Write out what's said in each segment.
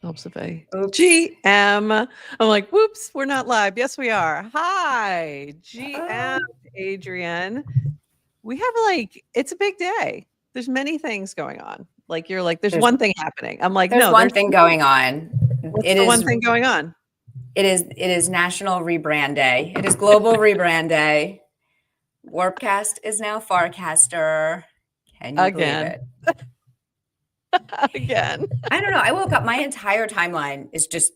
Helps if I Oops. GM. I'm like, whoops, we're not live. Yes, we are. Hi, GM Adrian. We have it's a big day. There's many things going on. Like you're like, there's one thing happening. I'm like, There's no, one thing going on. What's the one thing going on? It is National Rebrand Day. It is Global Rebrand Day. Warpcast is now Farcaster. Can you believe it? Again. I don't know. I woke up, my entire timeline is just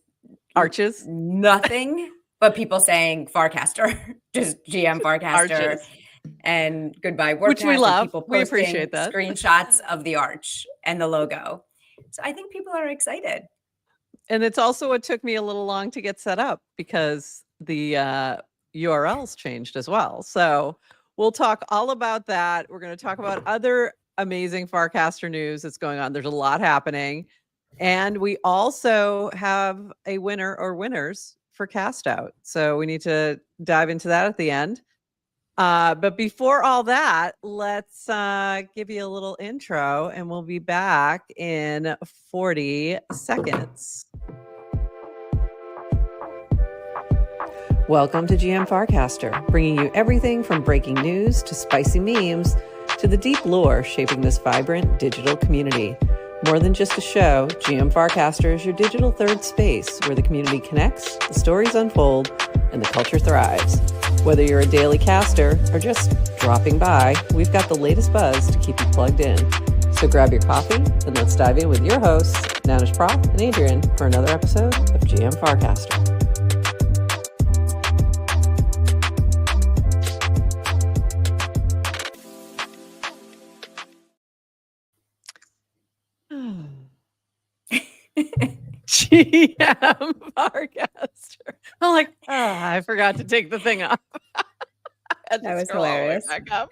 arches. Nothing but people saying Farcaster, just GM Farcaster. Arches. And goodbye Warpcast. Which we love. People we appreciate that. Screenshots of the arch and the logo. So I think people are excited. And it's also what took me a little long to get set up because the URLs changed as well. So we'll talk all about that. We're going to talk about other amazing Farcaster news that's going on. There's a lot happening. And we also have a winner or winners for Cast Out. So we need to dive into that at the end. But before all that, let's give you a little intro and we'll be back in 40 seconds. Welcome to GM Farcaster, bringing you everything from breaking news to spicy memes to the deep lore shaping this vibrant digital community. More than just a show, GM Farcaster is your digital third space where the community connects, the stories unfold, and the culture thrives. Whether you're a daily caster or just dropping by, we've got the latest buzz to keep you plugged in. So grab your coffee and let's dive in with your hosts, Nanish Prof and Adrian, for another episode of GM Farcaster. GM Farcaster. I'm like, I forgot to take the thing off. That was hilarious. Back up.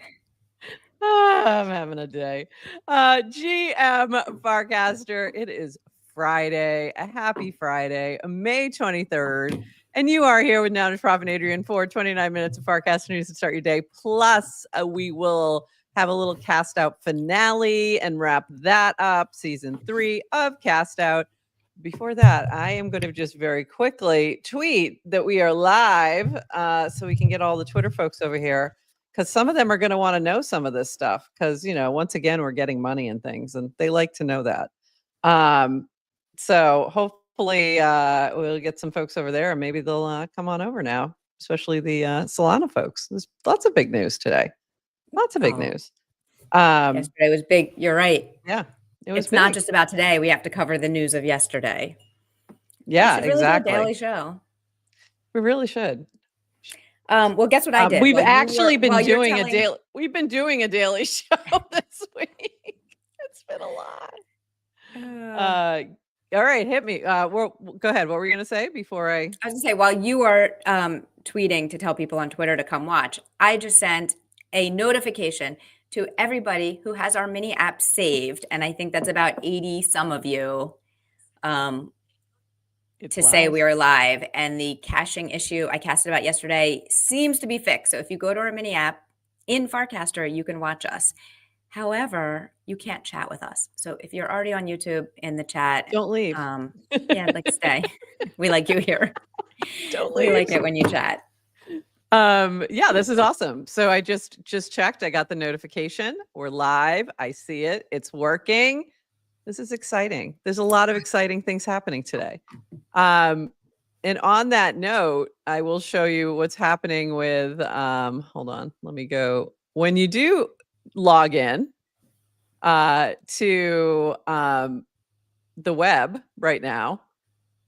I'm having a day. GM Farcaster. It is Friday, a happy Friday, May 23rd. And you are here with Nanish Prof and Adrian for 29 minutes of Farcaster news to start your day. Plus, we will have a little Cast Out finale and wrap that up. Season 3 of Cast Out. Before that, I am going to just very quickly tweet that we are live so we can get all the Twitter folks over here because some of them are going to want to know some of this stuff because, you know, once again, we're getting money and things and they like to know that. So hopefully we'll get some folks over there and maybe they'll come on over now, especially the Solana folks. There's lots of big news today. Lots of big news. Yesterday was big. You're right. Yeah. It's not just about today. We have to cover the news of yesterday. Yeah, we should really exactly. do a daily show. We really should. Well, guess what I did? We've been doing a daily. We've been doing a daily show this week. It's been a lot. All right, hit me. Go ahead. What were you going to say before I? I was going to say while you are tweeting to tell people on Twitter to come watch, I just sent a notification to everybody who has our mini app saved, and I think that's about 80 some of you, to say we are live. And the caching issue I casted about yesterday seems to be fixed. So if you go to our mini app in Farcaster, you can watch us. However, you can't chat with us. So if you're already on YouTube in the chat, don't leave. Yeah, like stay. We like you here. Don't leave. We like it when you chat. Yeah, this is awesome. So I just checked. I got the notification. We're live. I see it. It's working. This is exciting. There's a lot of exciting things happening today. And on that note, I will show you what's happening with, hold on, let me go. When you do log in to the web right now,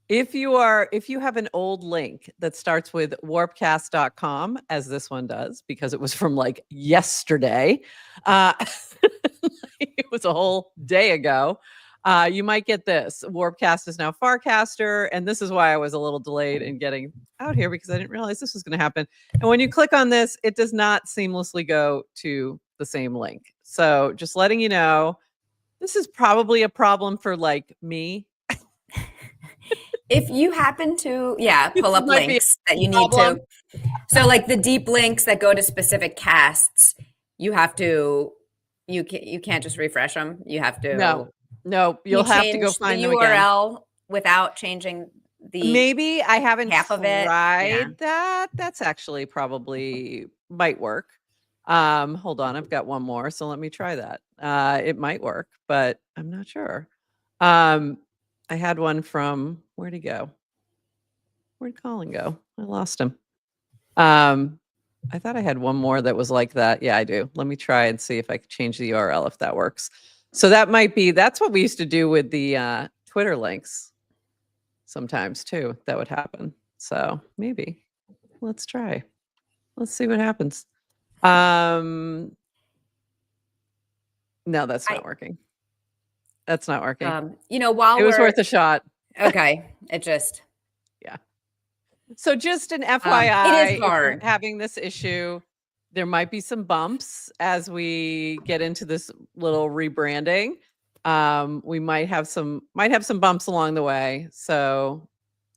if you have an old link that starts with warpcast.com, as this one does, because it was from like yesterday, it was a whole day ago, you might get this. Warpcast is now Farcaster, and this is why I was a little delayed in getting out here because I didn't realize this was going to happen. And when you click on this, it does not seamlessly go to the same link. So just letting you know, this is probably a problem for like me. If you happen to, pull up links that you need to. So like the deep links that go to specific casts, you have to, you can't just refresh them. You have to. No, you'll have to go find the them URL again. without changing the Maybe I haven't half of it? Yeah. tried that. That's actually probably might work. Hold on, I've got one more, so let me try that. It might work, but I'm not sure. I had one from where'd he go? Where'd Colin go? I lost him. I thought I had one more that was like that. Yeah, I do. Let me try and see if I can change the URL if that works. So that's what we used to do with the Twitter links sometimes too. That would happen. So maybe let's try. Let's see what happens. No, that's not working. That's not working. While It was we're worth a shot. okay, it just Yeah. So just an it is FYI, if you're hard. having this issue, there might be some bumps as we get into this little rebranding. We might have some bumps along the way. So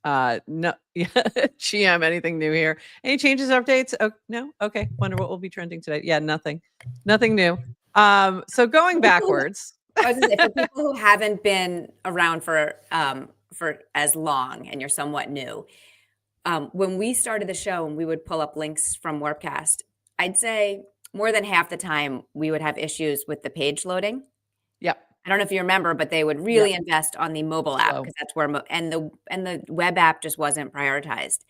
no, yeah, GM, anything new here? Any changes or updates? Oh no. Okay. Wonder what will be trending today. Yeah, nothing new. So going backwards. I was gonna say, for people who haven't been around for as long and you're somewhat new, when we started the show and we would pull up links from Warpcast, I'd say more than half the time we would have issues with the page loading. Yep. I don't know if you remember, but they would really invest on the mobile app because that's where and the web app just wasn't prioritized.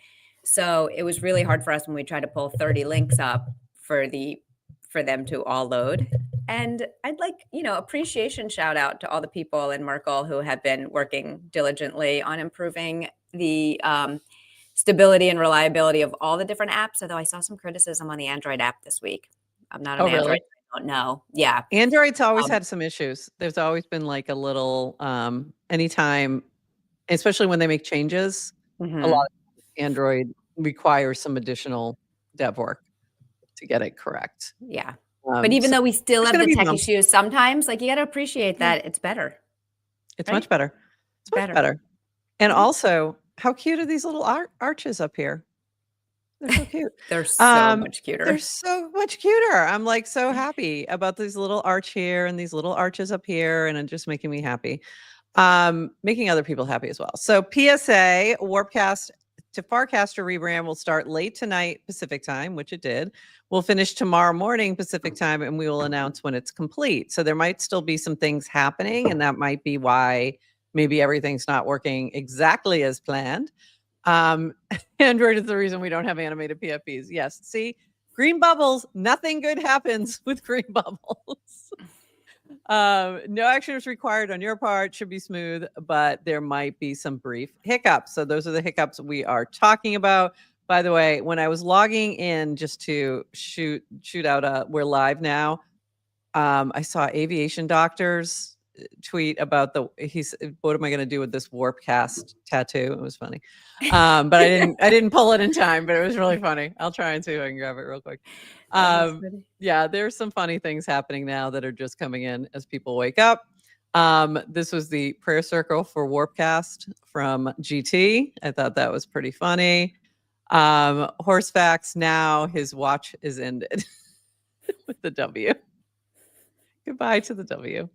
So it was really hard for us when we tried to pull 30 links up for them to all load. And I'd like, appreciation shout out to all the people in Merkle who have been working diligently on improving the stability and reliability of all the different apps. Although I saw some criticism on the Android app this week. I'm not an Android. Really? I don't know. Yeah. Android's always had some issues. There's always been like a little anytime, especially when they make changes, a lot of Android requires some additional dev work to get it correct. Yeah. But even though we still have the tech issues sometimes, like you got to appreciate that it's better. It's much better. It's much better. And also, how cute are these little arches up here? They're so cute. They're so much cuter. They're so much cuter. I'm like so happy about this little arch here and these little arches up here, and it's just making me happy. Making other people happy as well. So PSA, Warpcast to Farcaster rebrand will start late tonight Pacific time, which it did. We'll finish tomorrow morning Pacific time, and we will announce when it's complete. So there might still be some things happening, and that might be why maybe everything's not working exactly as planned. Android is the reason we don't have animated PFPs. Yes. See, green bubbles, nothing good happens with green bubbles. No action is required on your part, should be smooth, but there might be some brief hiccups. So those are the hiccups we are talking about. By the way, when I was logging in just to shoot out we're live now, I saw Aviation Doctors tweet about he's what am I going to do with this Warpcast tattoo? It was funny. But I didn't pull it in time, but it was really funny. I'll try and see if I can grab it real quick. Yeah, there's some funny things happening now that are just coming in as people wake up. This was the prayer circle for Warpcast from GT. I thought that was pretty funny. Horsefax, now his watch is ended with the W. Goodbye to the W.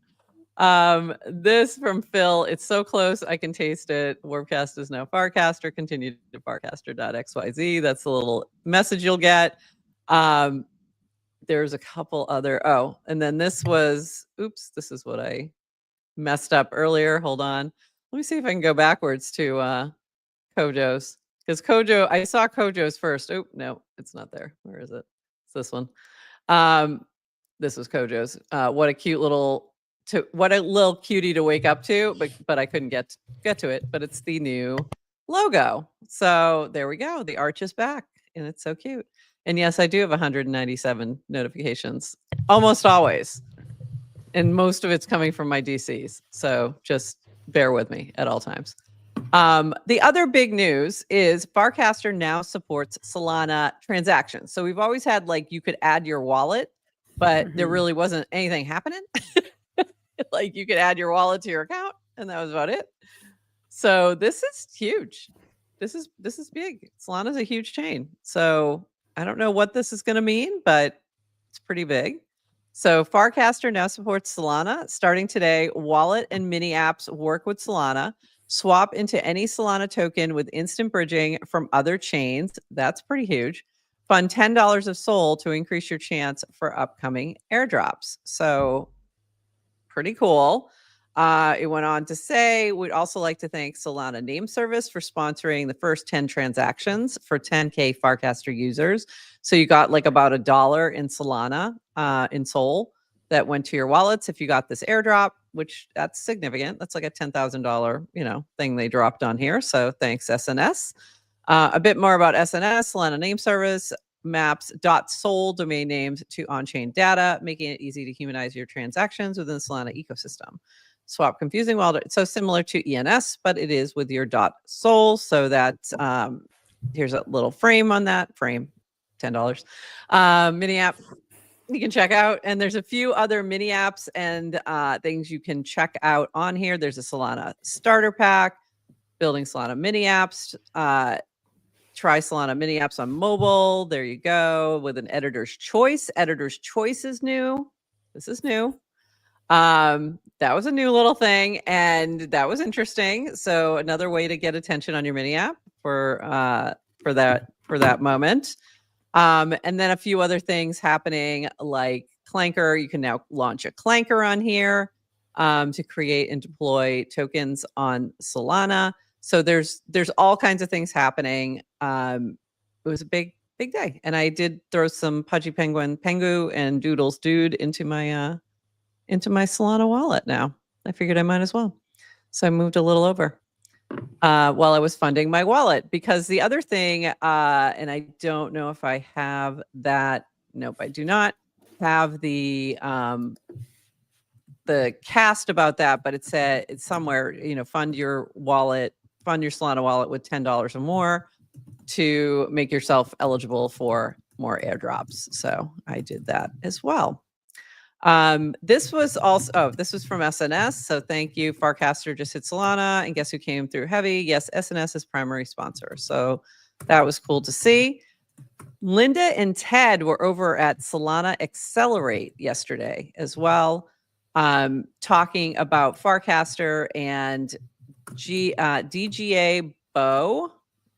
This from Phil. It's so close, I can taste it. Warpcast is now Farcaster. Continue to farcaster.xyz. That's the little message you'll get. There's a couple other. Oh, and then this was, oops, this is what I messed up earlier. Hold on. Let me see if I can go backwards to Kojo's. Because Kojo, I saw Kojo's first. Oh, no, it's not there. Where is it? It's this one. This was Kojo's. What a cute little cutie to wake up to, but I couldn't get to it. But it's the new logo. So there we go. The arch is back, and it's so cute. And yes, I do have 197 notifications, almost always, and most of it's coming from my DCs. So just bear with me at all times. The other big news is Farcaster now supports Solana transactions. So we've always had you could add your wallet, but there really wasn't anything happening. Like you could add your wallet to your account, and that was about it. So this is huge. This is big. Solana's a huge chain. So I don't know what this is going to mean, but it's pretty big. So Farcaster now supports Solana. Starting today, wallet and mini apps work with Solana. Swap into any Solana token with instant bridging from other chains. That's pretty huge. Fund $10 of Sol to increase your chance for upcoming airdrops. So pretty cool. It went on to say, we'd also like to thank Solana Name Service for sponsoring the first 10 transactions for 10K Farcaster users. So you got like about $1 in Solana, in Sol, that went to your wallets if you got this airdrop, which that's significant. That's like a $10,000, thing they dropped on here. So thanks, SNS. A bit more about SNS, Solana Name Service maps .sol domain names to on-chain data, making it easy to humanize your transactions within the Solana ecosystem. Swap confusing wallet. So similar to ENS, but it is with your .sol. So that here's a little frame on that frame, $10. Mini app you can check out, and there's a few other mini apps and things you can check out on here. There's a Solana starter pack, building Solana mini apps. Try Solana mini apps on mobile. There you go, with an editor's choice. Editor's choice is new. This is new. That was a new little thing, and that was interesting. So another way to get attention on your mini app for that moment. And then a few other things happening, like Clanker. You can now launch a Clanker on here to create and deploy tokens on Solana. So there's all kinds of things happening. It was a big day, and I did throw some Pudgy Penguin Pengu and Doodles Dude into my Solana wallet. Now I figured I might as well, so I moved a little over while I was funding my wallet, because the other thing, and I don't know if I have that. Nope, I do not have the cast about that, but it said it's somewhere. Fund your Solana wallet with $10 or more to make yourself eligible for more airdrops. So I did that as well. This was from SNS. So thank you. Farcaster just hit Solana, and guess who came through heavy? Yes, SNS is primary sponsor. So that was cool to see. Linda and Ted were over at Solana Accelerate yesterday as well, talking about Farcaster and DGA Bo,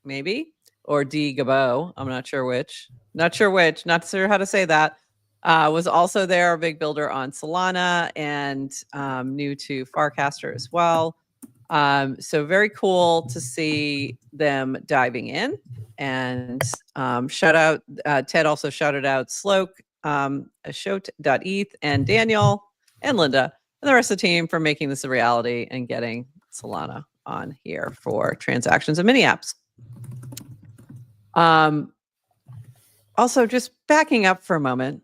maybe, or D Gabo. I'm not sure which. Not sure how to say that. Was also there, a big builder on Solana and new to Farcaster as well. So very cool to see them diving in. And shout out, Ted also shouted out Sloke, Ashot.eth, and Daniel and Linda and the rest of the team for making this a reality and getting Solana on here for transactions and mini apps. Also, just backing up for a moment,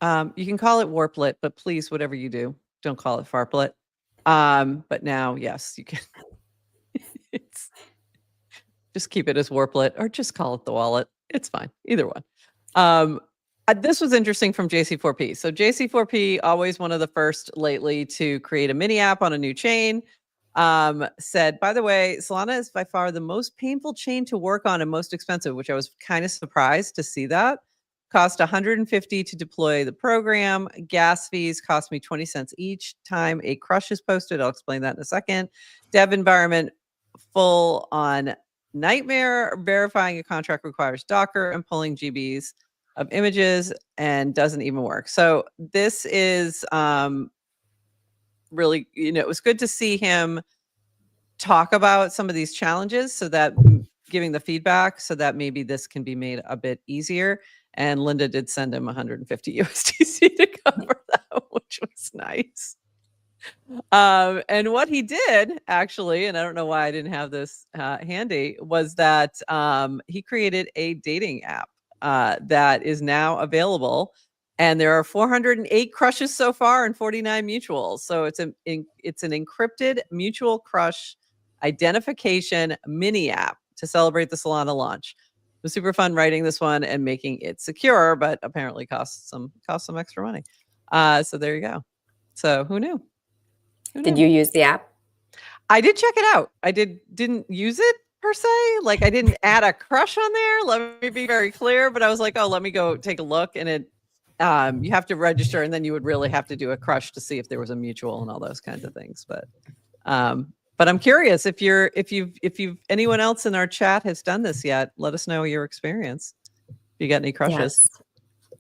you can call it Warplit, but please, whatever you do, don't call it Farplit. But now, yes, you can. Just keep it as Warplit, or just call it the wallet. It's fine, either one. This was interesting from JC4P. So JC4P, always one of the first lately to create a mini app on a new chain, said, by the way, Solana is by far the most painful chain to work on and most expensive, which I was kind of surprised to see that. Cost $150 to deploy the program. Gas fees cost me 20 cents each time a crush is posted. I'll explain that in a second. Dev environment full on nightmare. Verifying a contract requires Docker and pulling GBs of images and doesn't even work. So this is really, it was good to see him talk about some of these challenges, so that giving the feedback so that maybe this can be made a bit easier. And Linda did send him 150 USDC to cover that, which was nice. And what he did, actually, and I don't know why I didn't have this handy, was that he created a dating app that is now available. And there are 408 crushes so far and 49 mutuals. So it's an encrypted mutual crush identification mini app to celebrate the Solana launch. It was super fun writing this one and making it secure, but apparently costs some extra money. So there you go. So who knew? Did you use the app? I did check it out. I didn't use it per se. Like, I didn't add a crush on there. Let me be very clear. But I was like, oh, let me go take a look. And it, you have to register, and then you would really have to do a crush to see if there was a mutual and all those kinds of things. But But I'm curious if anyone else in our chat has done this yet, let us know your experience. If you got any crushes, Yes.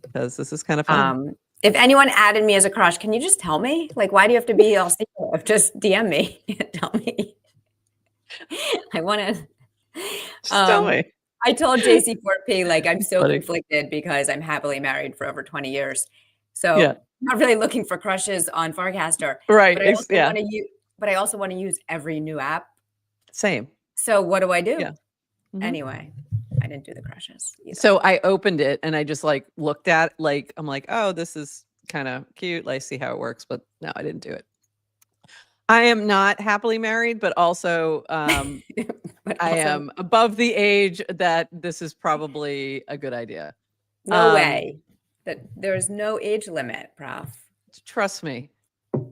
because this is kind of fun. If anyone added me as a crush, can you just tell me? Like, why do you have to be all secretive? Just DM me. Tell me. I want to. Just tell me. I told JC4P, like, I'm so Funny. conflicted because I'm happily married for over 20 years. So Yeah. I'm not really looking for crushes on Farcaster. Right. But I also Yeah. want to use, but I also want to use every new app. Same. So what do I do? Yeah. Mhm. Anyway, I didn't do the crushes either. So I opened it and I just like looked at like I'm like, oh, this is kind of cute. Let's see how it works. But no, I didn't do it. I am not happily married, but also But I also, am above the age that this is probably a good idea. no way. That there's no age limit, Prof. Trust me.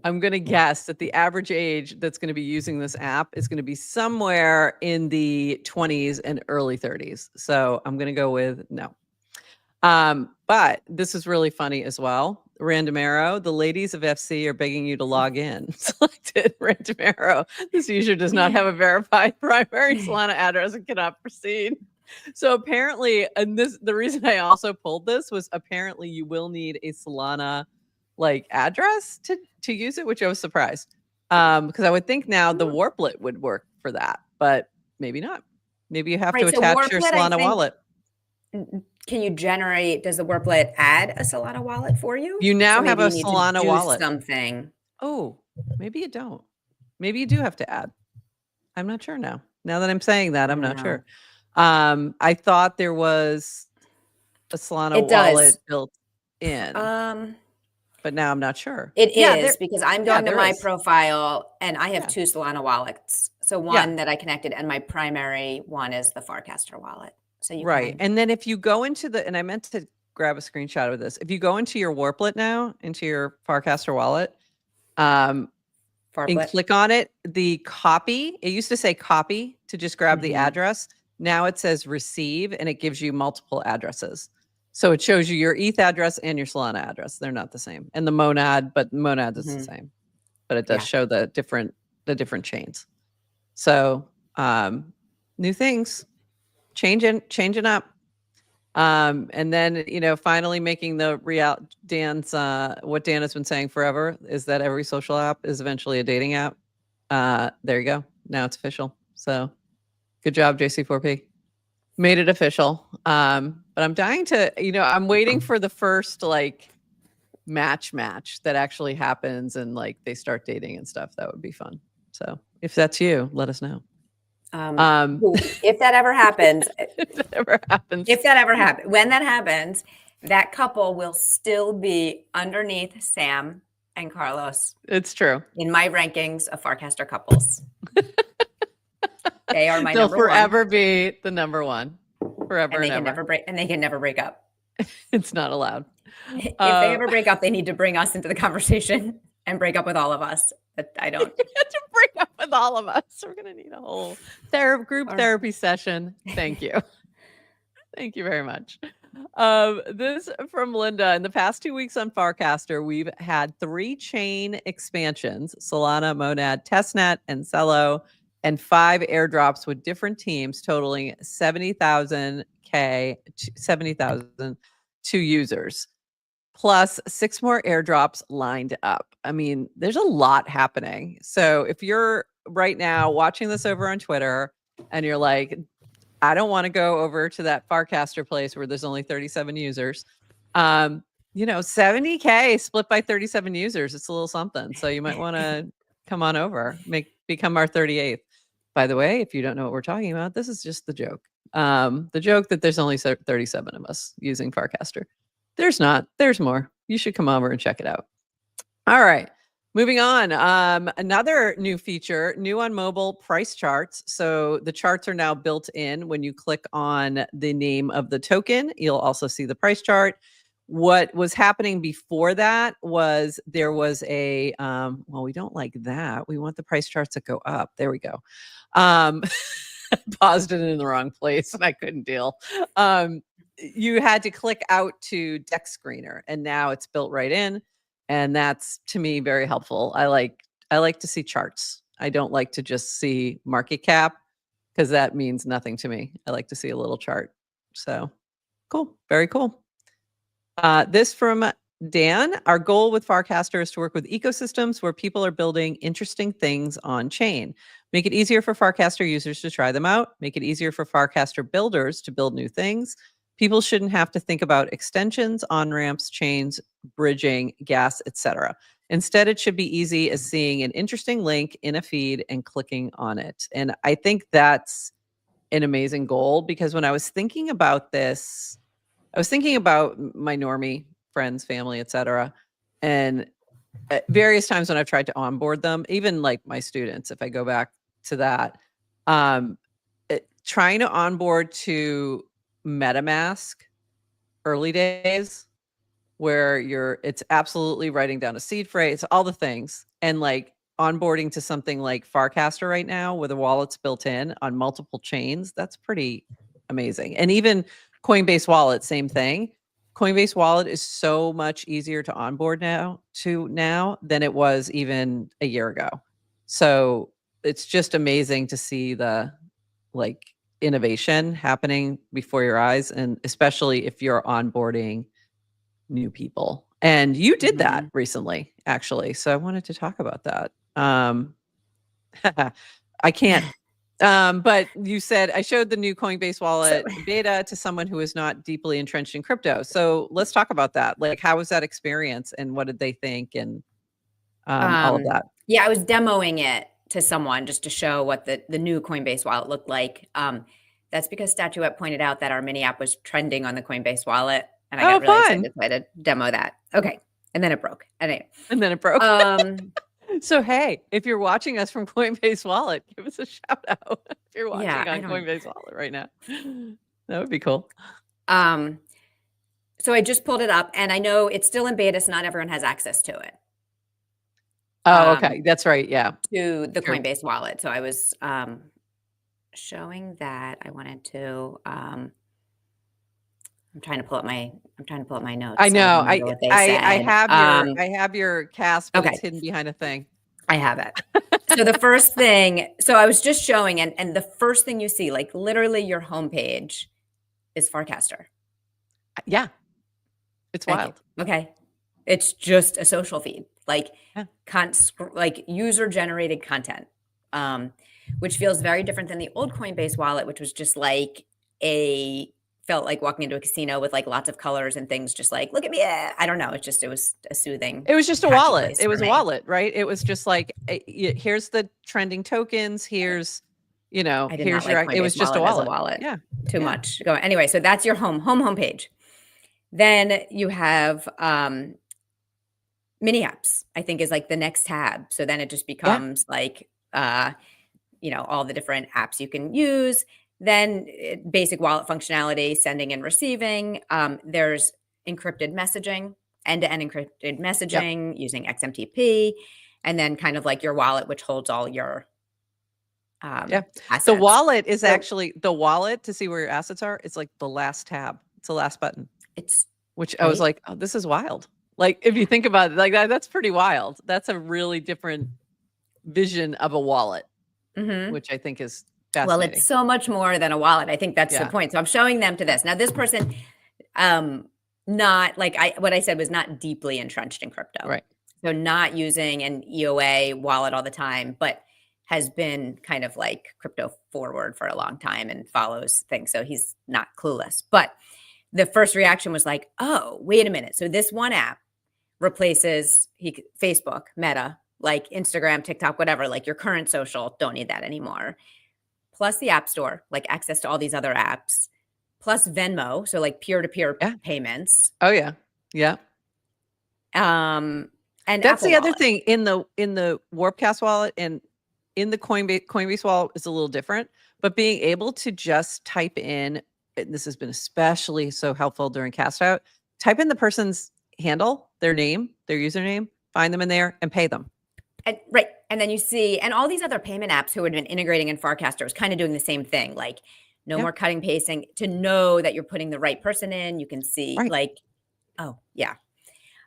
I'm going to guess that the average age that's going to be using this app is going to be somewhere in the 20s and early 30s. So I'm going to go with no. But this is really funny as well. Random arrow, the ladies of FC are begging you to log in. Selected random arrow. This user does not have a verified primary Solana address and cannot proceed. So apparently, and the reason I also pulled this was apparently you will need a Solana like address to use it, which I was surprised. Because I would think now the Warplet would work for that, but maybe not. Maybe you have to Right, so attach your Warplet, I Solana think, wallet. can you generate, does the Warplet add a Solana wallet for you? You now So have maybe a you need to Solana do wallet. something. Oh, maybe you don't. Maybe you do have to add. I'm not sure now. Now that I'm saying that, I'm I don't not know. sure. I thought there was a Solana It does. wallet built in, but now I'm not sure. It Yeah, is, because I'm going to there my is. profile and I have Yeah. 2 Solana wallets. So Yeah. one that I connected and my primary one is the Farcaster wallet. So you Right. can. And then if you go into and I meant to grab a screenshot of this. If you go into your Warplet now, into your Farcaster wallet, and Farplet. click on it, the copy, it used to say copy to just grab the address. Now it says receive and it gives you multiple addresses. So it shows you your ETH address and your Solana address. They're not the same. And the Monad, but Monad is the same. But it does show the different chains. So new things, changing up. And then, finally making the real Dan's, what Dan has been saying forever is that every social app is eventually a dating app. There you go. Now it's official. So good job, JC4P. Made it official. But I'm dying to, I'm waiting for the first like match that actually happens and like they start dating and stuff. That would be fun. So if that's you, let us know. If that ever happens, when that happens, that couple will still be underneath Sam and Carlos. It's true. In my rankings of Farcaster couples. They are my They'll number one. They'll forever be the number one. Forever and, they ever. Can never break up. It's not allowed. If they ever break up, they need to bring us into the conversation and break up with all of us. But I don't. You have to break up with all of us. We're going to need a whole group therapy session. Thank you. Thank you very much. This from Linda. In the past 2 weeks on Farcaster, we've had 3 chain expansions, Solana, Monad, Testnet, and Celo, and 5 airdrops with different teams totaling 70,000 to users, plus 6 more airdrops lined up. I mean, there's a lot happening. So if you're right now watching this over on Twitter and you're like, I don't want to go over to that Farcaster place where there's only 37 users. 70K split by 37 users. It's a little something. So you might want to come on over, become our 38th. By the way, if you don't know what we're talking about, this is just the joke. The joke that there's only 37 of us using Farcaster. There's not. There's more. You should come over and check it out. All right. Moving on, another new feature, new on mobile, price charts. So the charts are now built in. When you click on the name of the token, you'll also see the price chart. What was happening before that was there was a, well, we don't like that. We want the price charts to go up. There we go. Paused it in the wrong place and I couldn't deal. You had to click out to Deck Screener and now it's built right in. And that's, to me, very helpful. I like to see charts. I don't like to just see market cap because that means nothing to me. I like to see a little chart. So cool. Very cool. This from Dan. Our goal with Farcaster is to work with ecosystems where people are building interesting things on chain. Make it easier for Farcaster users to try them out. Make it easier for Farcaster builders to build new things. People shouldn't have to think about extensions, on-ramps, chains, bridging, gas, etc. Instead, it should be easy as seeing an interesting link in a feed and clicking on it. And I think that's an amazing goal, because when I was thinking about this, I was thinking about my normie friends, family, etc. And at various times when I've tried to onboard them, even like my students, if I go back to that, trying to onboard to MetaMask early days, where it's absolutely writing down a seed phrase, all the things, and like onboarding to something like Farcaster right now, where the wallet's built in on multiple chains, that's pretty amazing. And even Coinbase Wallet, same thing. Coinbase Wallet is so much easier to onboard now than it was even a year ago. So it's just amazing to see the like innovation happening before your eyes, and especially if you're onboarding new people. And you did that recently, actually. So I wanted to talk about that. I can't. But you said I showed the new Coinbase wallet beta to someone who is not deeply entrenched in crypto. So let's talk about that. Like, how was that experience, and what did they think, and all of that? Yeah, I was demoing it to someone just to show what the new Coinbase wallet looked like. That's because Statuette pointed out that our mini app was trending on the Coinbase wallet, and I got really excited to demo that. Okay, and then it broke. Anyway. And then it broke. So, hey, if you're watching us from Coinbase Wallet, give us a shout out if you're watching on Coinbase Wallet right now. That would be cool. So I just pulled it up, and I know it's still in beta, so not everyone has access to it. Oh, okay. That's right. Yeah. To the Coinbase wallet. So I was showing that. I wanted to I'm trying to pull up my notes. I know. I have your cast, but it's hidden behind a thing. I have it. So the first thing, so I was just showing, and the first thing you see, like literally your homepage, is Farcaster. Yeah. It's wild. Okay. It's just a social feed, like like user generated content, which feels very different than the old Coinbase wallet, which was just like felt like walking into a casino with like lots of colors and things, just like, look at me. I don't know. It was a soothing. It was just a wallet. It was a wallet, right? It was just like, here's the trending tokens. Here's, here's your, it was just a wallet. Yeah. Too much going. Anyway, so that's your homepage. Then you have mini apps, I think, is like the next tab. So then it just becomes like, all the different apps you can use. Then basic wallet functionality, sending and receiving. There's encrypted messaging, end-to-end encrypted messaging using XMTP, and then kind of like your wallet, which holds all your assets. The wallet is actually the wallet to see where your assets are. It's like the last tab. It's the last button. I was like, oh, this is wild. Like, if you think about it like that, that's pretty wild. That's a really different vision of a wallet, which I think is fascinating. Well, it's so much more than a wallet. I think that's the point. So I'm showing them to this. Now, this person, not like what I said was not deeply entrenched in crypto. Right. So not using an EOA wallet all the time, but has been kind of like crypto forward for a long time and follows things. So he's not clueless. But the first reaction was like, oh, wait a minute. So this one app replaces Facebook, Meta, like Instagram, TikTok, whatever, like your current social, don't need that anymore. Plus the App Store, like access to all these other apps, plus Venmo, so like peer-to-peer payments. Oh yeah. Yeah. And that's Apple the other Wallet. thing in the Warpcast wallet and in the Coinbase wallet is a little different, but being able to just type in, and this has been especially so helpful during cast out, type in the person's handle, their name, their username, find them in there and pay them. Right. And then you see, and all these other payment apps who had been integrating in Farcaster was kind of doing the same thing. Like no more cutting, pasting, to know that you're putting the right person in. You can see like, oh yeah.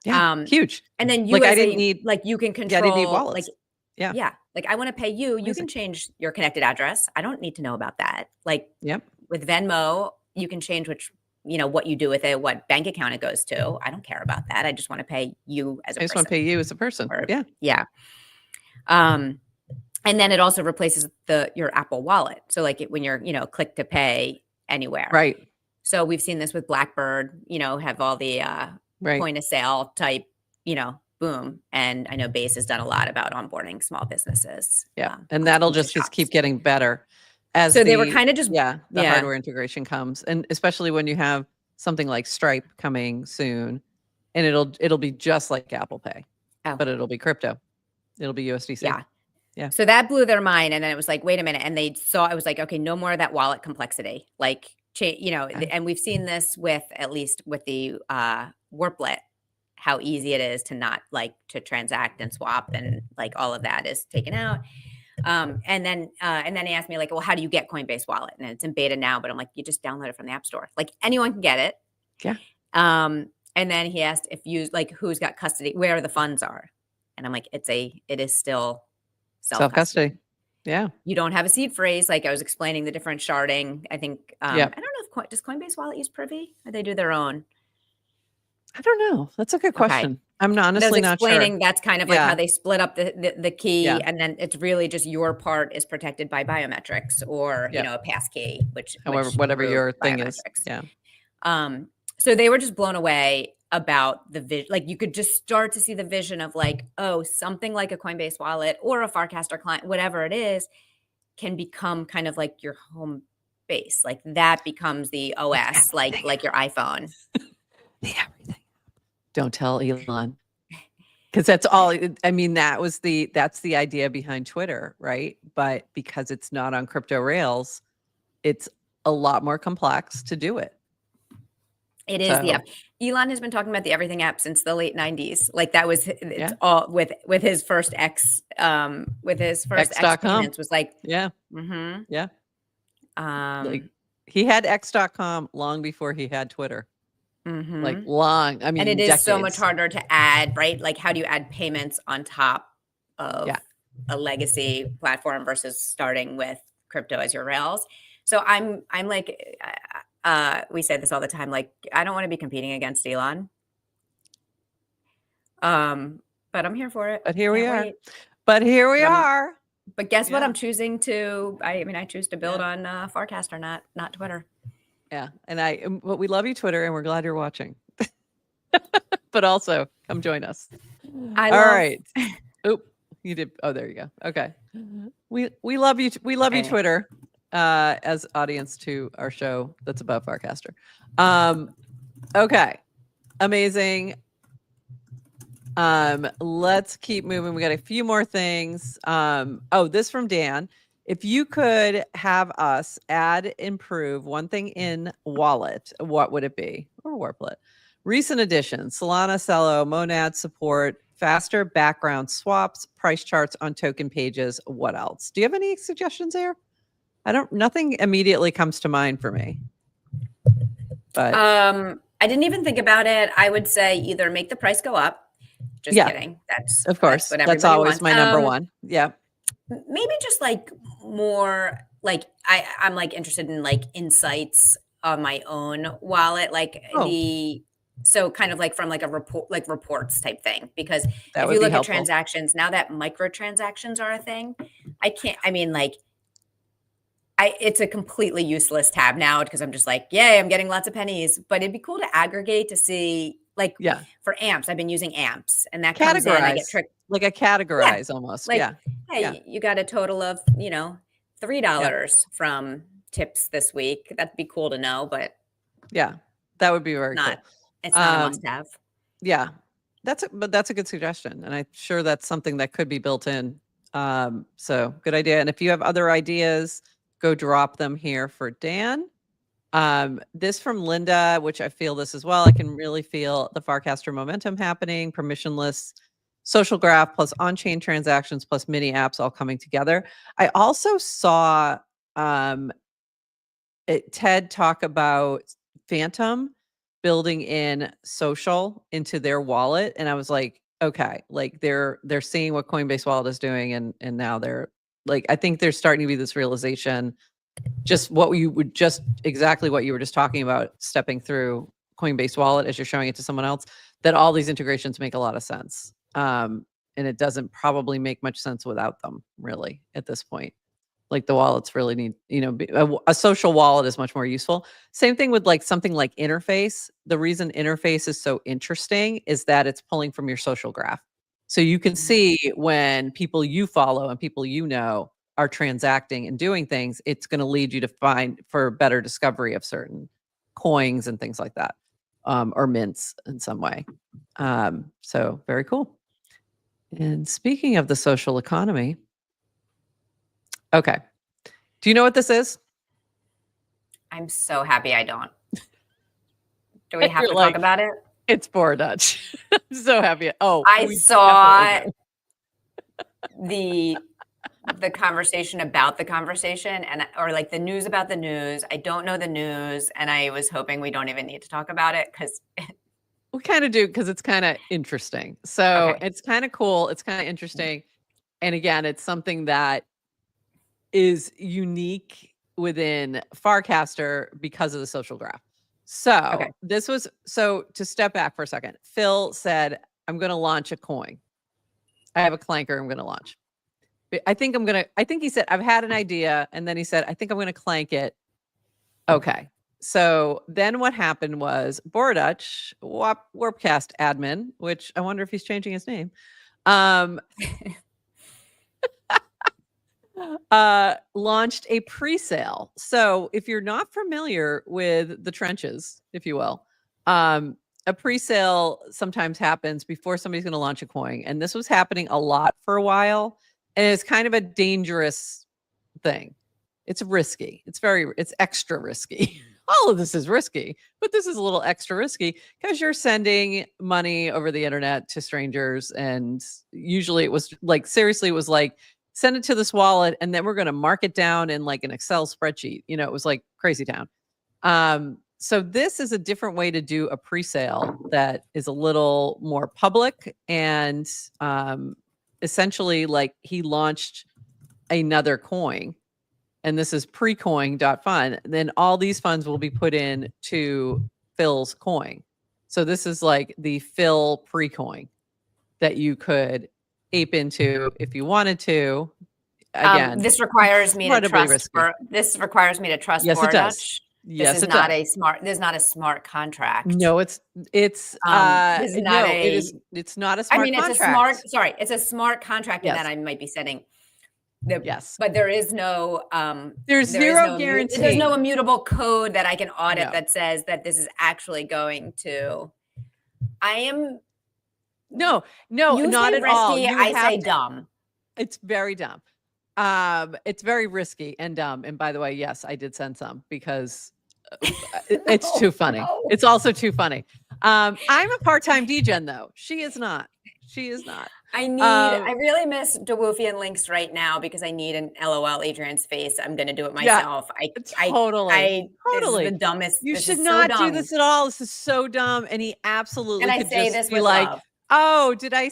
Yeah. Huge. And then you, like, I didn't need, like you can control, I didn't need wallets. like, yeah. Like, I want to pay you. You can Amazing. change your connected address. I don't need to know about that. Like Yep. with Venmo, you can change what you do with it, what bank account it goes to. I don't care about that. I just want to pay you as a I just want to person. pay you as a person. Or Yeah. yeah. Um, and then it also replaces your Apple Wallet. So like when you're, click to pay anywhere. Right. So we've seen this with Blackbird, have all the Right. point of sale type, boom. And I know Base has done a lot about onboarding small businesses. Yeah. And that'll into just keep shops. getting better as So they were kind of just the yeah. hardware integration comes. And especially when you have something like Stripe coming soon, and it'll be just like Apple Pay, Oh, but it'll be crypto. It'll be USDC. yeah. Yeah. So that blew their mind, and then it was like, wait a minute, and they saw it was like, okay, no more of that wallet complexity. Like, Okay. and we've seen this with at least with the Warplet, how easy it is to not like to transact and swap, and like all of that is taken out. And then he asked me like, well, how do you get Coinbase Wallet? And it's in beta now, but I'm like, you just download it from the App Store. Like anyone can get it. Yeah. And then he asked if you like who's got custody, where the funds are, and I'm like, it is still Self-custody. Yeah. You don't have a seed phrase. Like I was explaining the different sharding. I think, I don't know if does Coinbase Wallet use Privy or they do their own? I don't know. That's a good Okay. question. I'm But I was honestly not sure. explaining that's kind of like how they split up the key, Yeah. and then it's really just your part is protected by biometrics or a pass key, whatever through your thing is. biometrics. Yeah. So they were just blown away about the vision. Like you could just start to see the vision of like, oh, something like a Coinbase Wallet or a Farcaster client, whatever it is, can become kind of like your home base. Like that becomes the OS, like your iPhone. The everything. Don't tell Elon. Because that's all. I mean, that's the idea behind Twitter, right? But because it's not on crypto rails, it's a lot more complex to do it. It is the app. Elon has been talking about the everything app since the late 90s. Like that was all with his first X payments was like yeah. Mm-hmm. Yeah. Like he had X.com long before he had Twitter. Mm-hmm. Like long. I mean, and it decades. is so much harder to add, right? Like how do you add payments on top of a legacy platform versus starting with crypto as your rails? So I'm like, we say this all the time. Like, I don't want to be competing against Elon. But I'm here for it. But here we are. But here we are. But guess what? I'm choosing to. I choose to build on Farcaster, not Twitter. Yeah, but we love you, Twitter, and we're glad you're watching. But also, come join us. All right. Oop, you did. Oh, there you go. Okay. We love you. We love you, Twitter, as audience to our show that's above Farcaster. Okay. Amazing. Let's keep moving. We got a few more things. This from Dan. If you could have us improve one thing in Wallet, what would it be? Or Warplet? Recent additions: Solana, Celo, Monad support, faster background swaps, price charts on token pages. What else? Do you have any suggestions there? Nothing immediately comes to mind for me. But I didn't even think about it. I would say either make the price go up. Just kidding. That's of course. That's always my number one. Yeah. Maybe just like more like I'm like interested in like insights on my own wallet, like so kind of like from like a report, like reports type thing. Because if you look at transactions now that microtransactions are a thing, it's a completely useless tab now because I'm just like, yay, I'm getting lots of pennies. But it'd be cool to aggregate to see, like, for amps, I've been using amps, and that comes in. I get tricked, like a categorize almost. Like, hey, you got a total of $3 from tips this week. That'd be cool to know, but that would be very cool. It's not a must-have. Yeah, that's a good suggestion, and I'm sure that's something that could be built in. So good idea. And if you have other ideas, go drop them here for Dan. This from Linda, which I feel this as well. I can really feel the Farcaster momentum happening. Permissionless social graph plus on-chain transactions plus mini apps all coming together. I also saw TED talk about Phantom building in social into their wallet, and I was like, okay, like they're seeing what Coinbase Wallet is doing, and now they're like, I think there's starting to be this realization, just exactly what you were just talking about, stepping through Coinbase Wallet as you're showing it to someone else, that all these integrations make a lot of sense. And it doesn't probably make much sense without them, really, at this point. Like the wallets really need, a social wallet is much more useful. Same thing with like something like Interface. The reason Interface is so interesting is that it's pulling from your social graph. So you can see when people you follow and people you know are transacting and doing things, it's going to lead you to find for better discovery of certain coins and things like that, or mints in some way. So very cool. And speaking of the social economy, okay. Do you know what this is? I'm so happy I don't. Do we have You're to like, talk about it? It's Bora Dutch. I'm so happy. Oh, I we saw definitely the conversation about the conversation, or like the news about the news. I don't know the news, and I was hoping we don't even need to talk about it because we kind of do, because it's kind of interesting. So okay. it's kind of cool. It's kind of interesting. And again, it's something that is unique within Farcaster because of the social graph. So so to step back for a second, Phil said, I'm going to launch a coin. I have a clanker I'm going to launch. I think he said, I've had an idea. And then he said, I think I'm going to clank it. Okay. So then what happened was Bora Dutch, Warpcast admin, which I wonder if he's changing his name, launched a pre-sale. So if you're not familiar with the trenches, if you will, a pre-sale sometimes happens before somebody's going to launch a coin. And this was happening a lot for a while. And it's kind of a dangerous thing. It's risky. It's extra risky. All of this is risky, but this is a little extra risky because you're sending money over the internet to strangers. And usually it was like, seriously, it was like, send it to this wallet and then we're going to mark it down in like an Excel spreadsheet. It was like crazy town. So this is a different way to do a pre-sale that is a little more public, and essentially like he launched another coin, and this is precoin.fund. Then all these funds will be put in to Phil's coin. So this is like the Phil precoin that you could ape into if you wanted to. Again, this requires me to trust. This requires me to trust. Yes, Bora it does. Dutch. Yes, this is not a smart. This is not a smart contract. No, it's this is not it's not a smart. I mean, contract. It's a smart. Sorry, it's a smart contract, yes. and that I might be setting. Yes, but there is no. There's zero guarantee. There's no immutable code that I can audit that says that this is actually going to. I am. No, not at all. I say dumb. It's very dumb. It's very risky and dumb. And by the way, yes, I did send some because it's too funny. No. It's also too funny. I'm a part-time DGen though. She is not. I really miss Dewoofian links right now because I need an LOL Adrian's face. I'm going to do it myself. Yeah, totally. This is the dumbest. You should not do this at all. This is so dumb. And he absolutely could say this be like, love. Oh, did I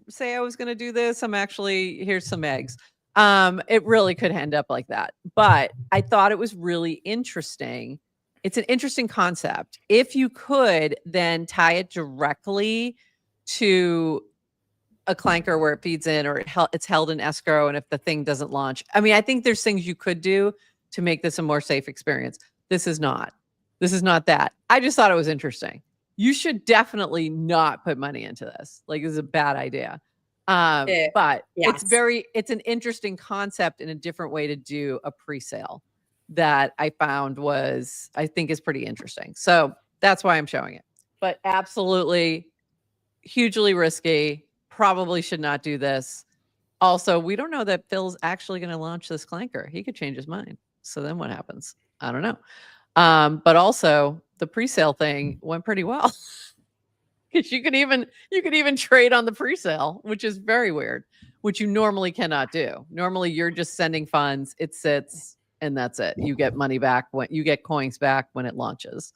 say I was going to do this? Here's some eggs. It really could end up like that. But I thought it was really interesting. It's an interesting concept. If you could then tie it directly to a clanker where it feeds in, or it's held in escrow, and if the thing doesn't launch, I mean, I think there's things you could do to make this a more safe experience. This is not that. I just thought it was interesting. You should definitely not put money into this. Like, this is a bad idea. But yes. It's an interesting concept and a different way to do a pre-sale that I found I think is pretty interesting. So that's why I'm showing it. But absolutely hugely risky. Probably should not do this. Also, we don't know that Phil's actually going to launch this clanker. He could change his mind. So then what happens? I don't know. But also the pre-sale thing went pretty well. Because you could even trade on the pre-sale, which is very weird, which you normally cannot do. Normally you're just sending funds, it sits, and that's it. You get money back when you get coins back when it launches.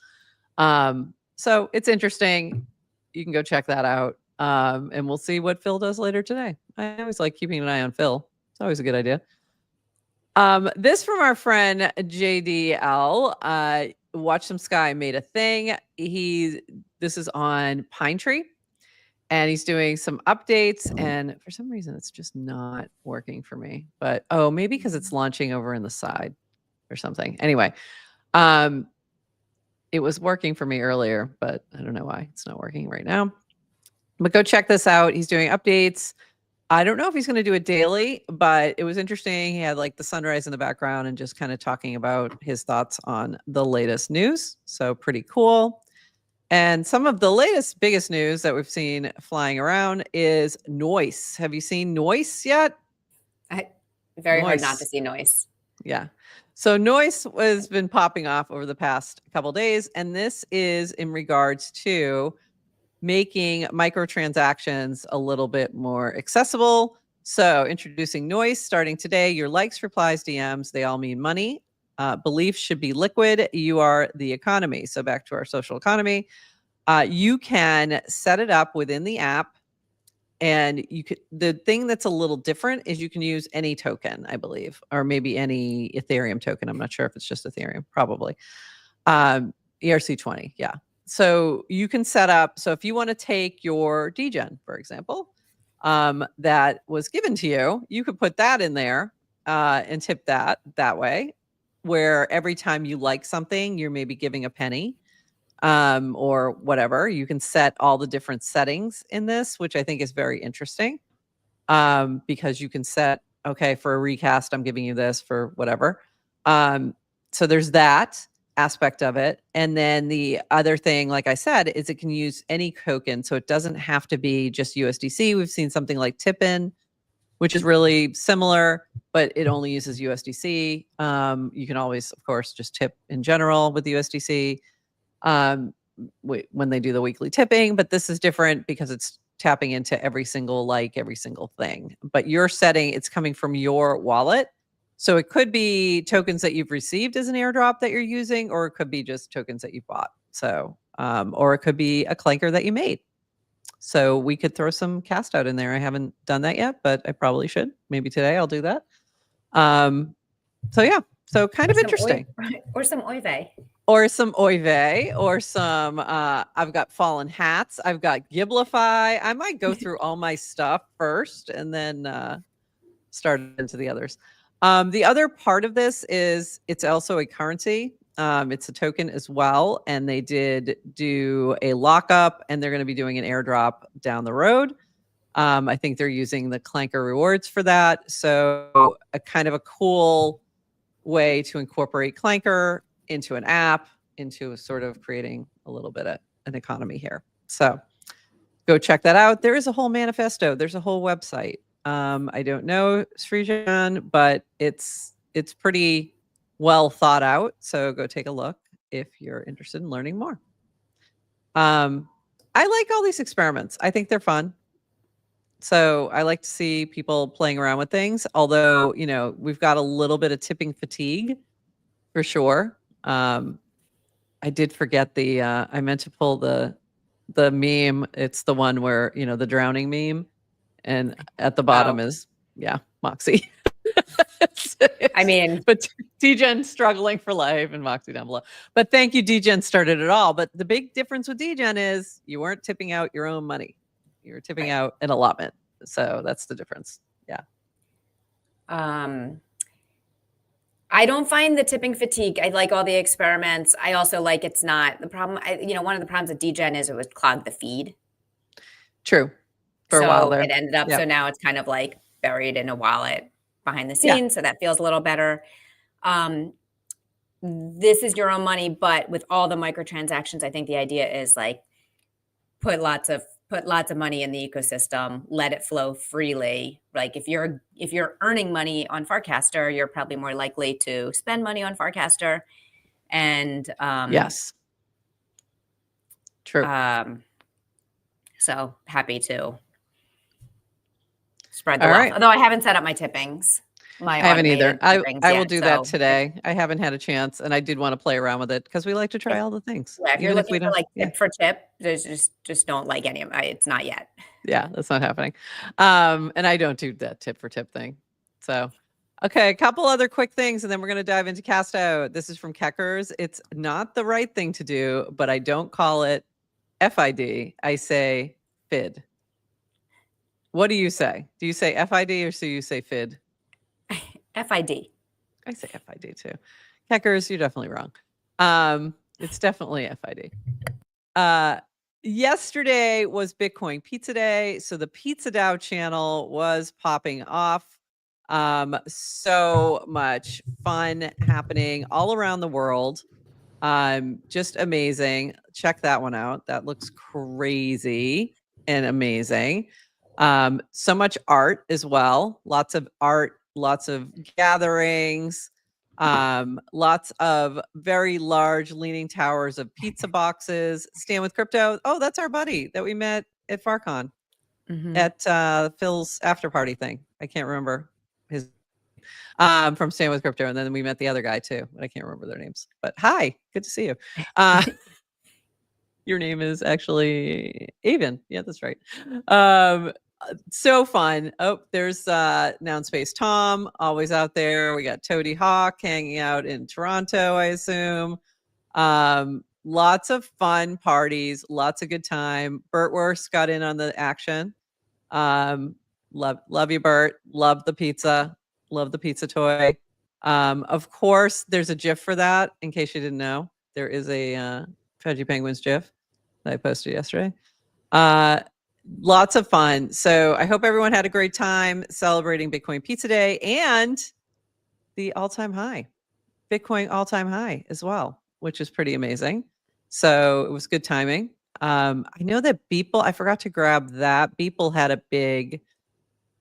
So it's interesting. You can go check that out. And we'll see what Phil does later today. I always like keeping an eye on Phil. It's always a good idea. This from our friend JDL. Watch Some Sky made a thing. This is on Pine Tree, and he's doing some updates. And for some reason, it's just not working for me. But maybe because it's launching over in the side or something. Anyway, it was working for me earlier, but I don't know why it's not working right now. But go check this out. He's doing updates. I don't know if he's going to do it daily, but it was interesting. He had like the sunrise in the background and just kind of talking about his thoughts on the latest news. So pretty cool. And some of the latest, biggest news that we've seen flying around is noise. Have you seen noise yet? Very hard not to see noise. Yeah. So noise has been popping off over the past couple days, and this is in regards to making microtransactions a little bit more accessible. So introducing noise starting today. Your likes, replies, DMs, they all mean money. Beliefs should be liquid. You are the economy. So back to our social economy. You can set it up within the app. And the thing that's a little different is you can use any token, I believe, or maybe any Ethereum token. I'm not sure if it's just Ethereum, probably. ERC20, yeah. So you can set up, so if you want to take your DGen, for example, that was given to you, you could put that in there and tip that way, where every time you like something, you're maybe giving a penny or whatever. You can set all the different settings in this, which I think is very interesting because you can set, okay, for a recast, I'm giving you this for whatever. So there's that aspect of it. And then the other thing, like I said, is it can use any token. So it doesn't have to be just USDC. We've seen something like Tippin, which is really similar, but it only uses USDC. You can always, of course, just tip in general with USDC when they do the weekly tipping, but this is different because it's tapping into every single thing. But you're setting, it's coming from your wallet. So it could be tokens that you've received as an airdrop that you're using, or it could be just tokens that you bought. So, or it could be a clanker that you made. So we could throw some cast out in there. I haven't done that yet, but I probably should. Maybe today I'll do that. So yeah, so kind of interesting. Or some Oive. Or some Oive, or some, I've got Fallen Hats. I've got Giblify. I might go through all my stuff first and then start into the others. The other part of this is it's also a currency. It's a token as well. And they did do a lockup, and they're going to be doing an airdrop down the road. I think they're using the Clanker rewards for that. So a kind of a cool way to incorporate Clanker into an app, into sort of creating a little bit of an economy here. So go check that out. There is a whole manifesto. There's a whole website. I don't know Srijan, but it's pretty well thought out. So go take a look if you're interested in learning more. I like all these experiments. I think they're fun. So I like to see people playing around with things, although, you know, we've got a little bit of tipping fatigue for sure. I did forget I meant to pull the meme. It's the one where, you know, the drowning meme. And at the bottom is, Moxie. I mean, but DGen struggling for life and Moxie down below. But thank you, DGen started it all. But the big difference with DGen is you weren't tipping out your own money. You were tipping out an allotment. So that's the difference. Yeah. I don't find the tipping fatigue. I like all the experiments. I also like it's not the problem. One of the problems with DGen is it would clog the feed. True. For a while there. It ended up, so now it's kind of like buried in a wallet behind the scenes. So that feels a little better. This is your own money, but with all the microtransactions, I think the idea is like put lots of money in the ecosystem, let it flow freely. Like if you're earning money on Farcaster, you're probably more likely to spend money on Farcaster. And yes. True. So happy to spread the wealth. Although I haven't set up my tippings. my I haven't either. automated I settings I will yet. do that So if, today. I haven't had a chance, and I did want to play around with it because we like to if try all the things, yeah, if you're even if looking we for don't. like Yeah, tip for tip, there's just don't like any of it's not yet. yeah, that's not happening. And I don't do that tip for tip thing. So, okay, a couple other quick things, and then we're gonna dive into cast out. This is from Keckers. It's not the right thing to do, but I don't call it FID. I say FID. What do you say? Do you say FID or do you say FID? FID. I say FID too. Keckers, you're definitely wrong. It's definitely FID. Uh, Yesterday was Bitcoin Pizza Day, so the Pizza Dow channel was popping off. So much fun happening all around the world. Just amazing. Check that one out. That looks crazy and amazing. So much art as well. Lots of art, lots of gatherings, lots of very large leaning towers of pizza boxes. Stand with Crypto. Oh, that's our buddy that we met at FarCon Mm-hmm. at Phil's after party thing. I can't remember his from Stand with Crypto, and then we met the other guy too, but I can't remember their names. But hi, good to see you. Uh, your name is actually Avon. Yeah, that's right. So fun. Oh, there's Noun Space Tom, always out there. We got Toady Hawk hanging out in Toronto, I assume. Lots of fun parties, lots of good time. Burtworth got in on the action. Um, love you, Bert. Love the pizza. Love the pizza toy. Of course, there's a GIF for that. In case you didn't know, there is a Fudgy Penguins GIF that I posted yesterday. Uh, Lots of fun. So I hope everyone had a great time celebrating Bitcoin Pizza Day and the all-time high, Bitcoin all-time high as well, which is pretty amazing. So it was good timing. I know that Beeple, I forgot to grab that. Beeple had a big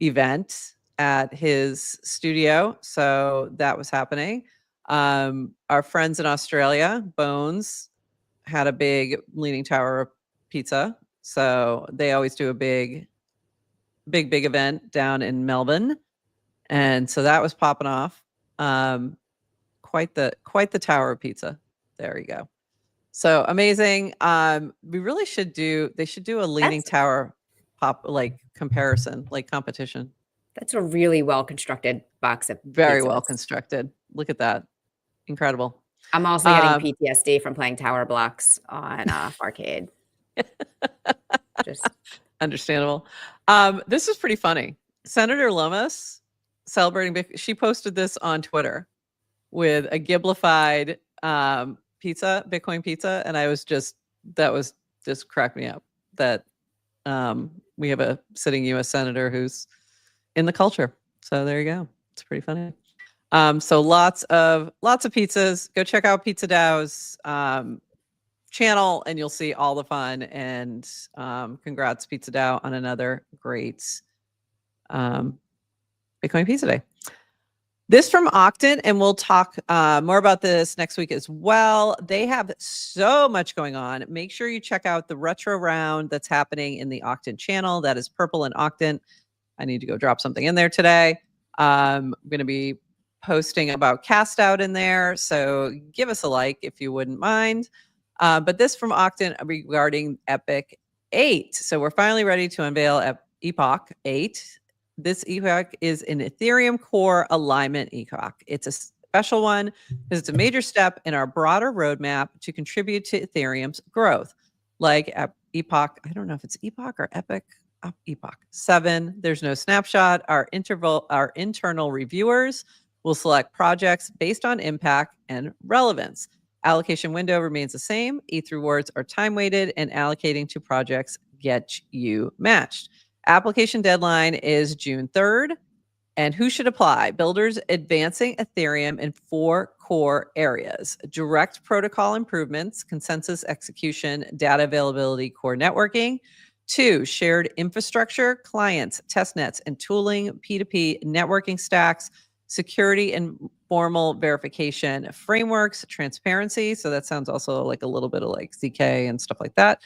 event at his studio. So that was happening. Our friends in Australia, Bones, had a big Leaning Tower of pizza. So they always do a big event down in Melbourne. And so that was popping off. Quite the tower of pizza. There you go. So amazing. We really should do they should do a Leaning That's Tower pop like comparison, like competition. that's a really well constructed box of Very well pizzas. constructed. Look at that. Incredible. I'm also getting Um, PTSD from playing Tower Blocks on Farcade. Just Understandable. This is pretty funny. Senator Lomas celebrating, she posted this on Twitter with a Giblified pizza, Bitcoin pizza. And that was just cracked me up that we have a sitting US Senator who's in the culture. So there you go. It's pretty funny. So lots of pizzas. Go check out Pizza Dow's channel and you'll see all the fun. And congrats, Pizza Dow, on another great Bitcoin Pizza Day. This from Octant, and we'll talk more about this next week as well. They have so much going on. Make sure you check out the retro round that's happening in the Octant channel. That is Purple and Octant. I need to go drop something in there today. I'm going to be posting about cast out in there. So give us a like if you wouldn't mind. But this from Octant regarding Epic 8. So we're finally ready to unveil Epoch 8. This epoch is an Ethereum core alignment epoch. It's a special one because it's a major step in our broader roadmap to contribute to Ethereum's growth. Like Epoch, I don't know if it's Epoch or Epic. Epoch 7. There's no snapshot. Our internal reviewers will select projects based on impact and relevance. Allocation window remains the same. ETH rewards are time weighted, and allocating to projects get you matched. Application deadline is June 3rd. And who should apply? Builders advancing Ethereum in 4 core areas: direct protocol improvements, consensus execution, data availability, core networking. 2, shared infrastructure, clients, testnets, and tooling, P2P networking stacks, security and formal verification frameworks, transparency. So that sounds also like a little bit of like ZK and stuff like that.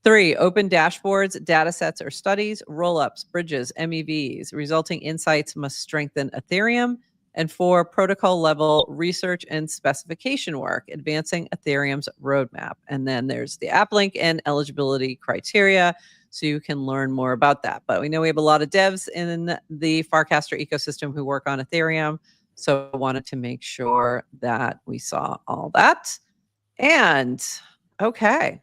3, open dashboards, data sets or studies, rollups, bridges, MEVs. Resulting insights must strengthen Ethereum. and 4, protocol level research and specification work, advancing Ethereum's roadmap. And then there's the app link and eligibility criteria, so you can learn more about that. But we know we have a lot of devs in the Farcaster ecosystem who work on Ethereum, so I wanted to make sure that we saw all that. And okay,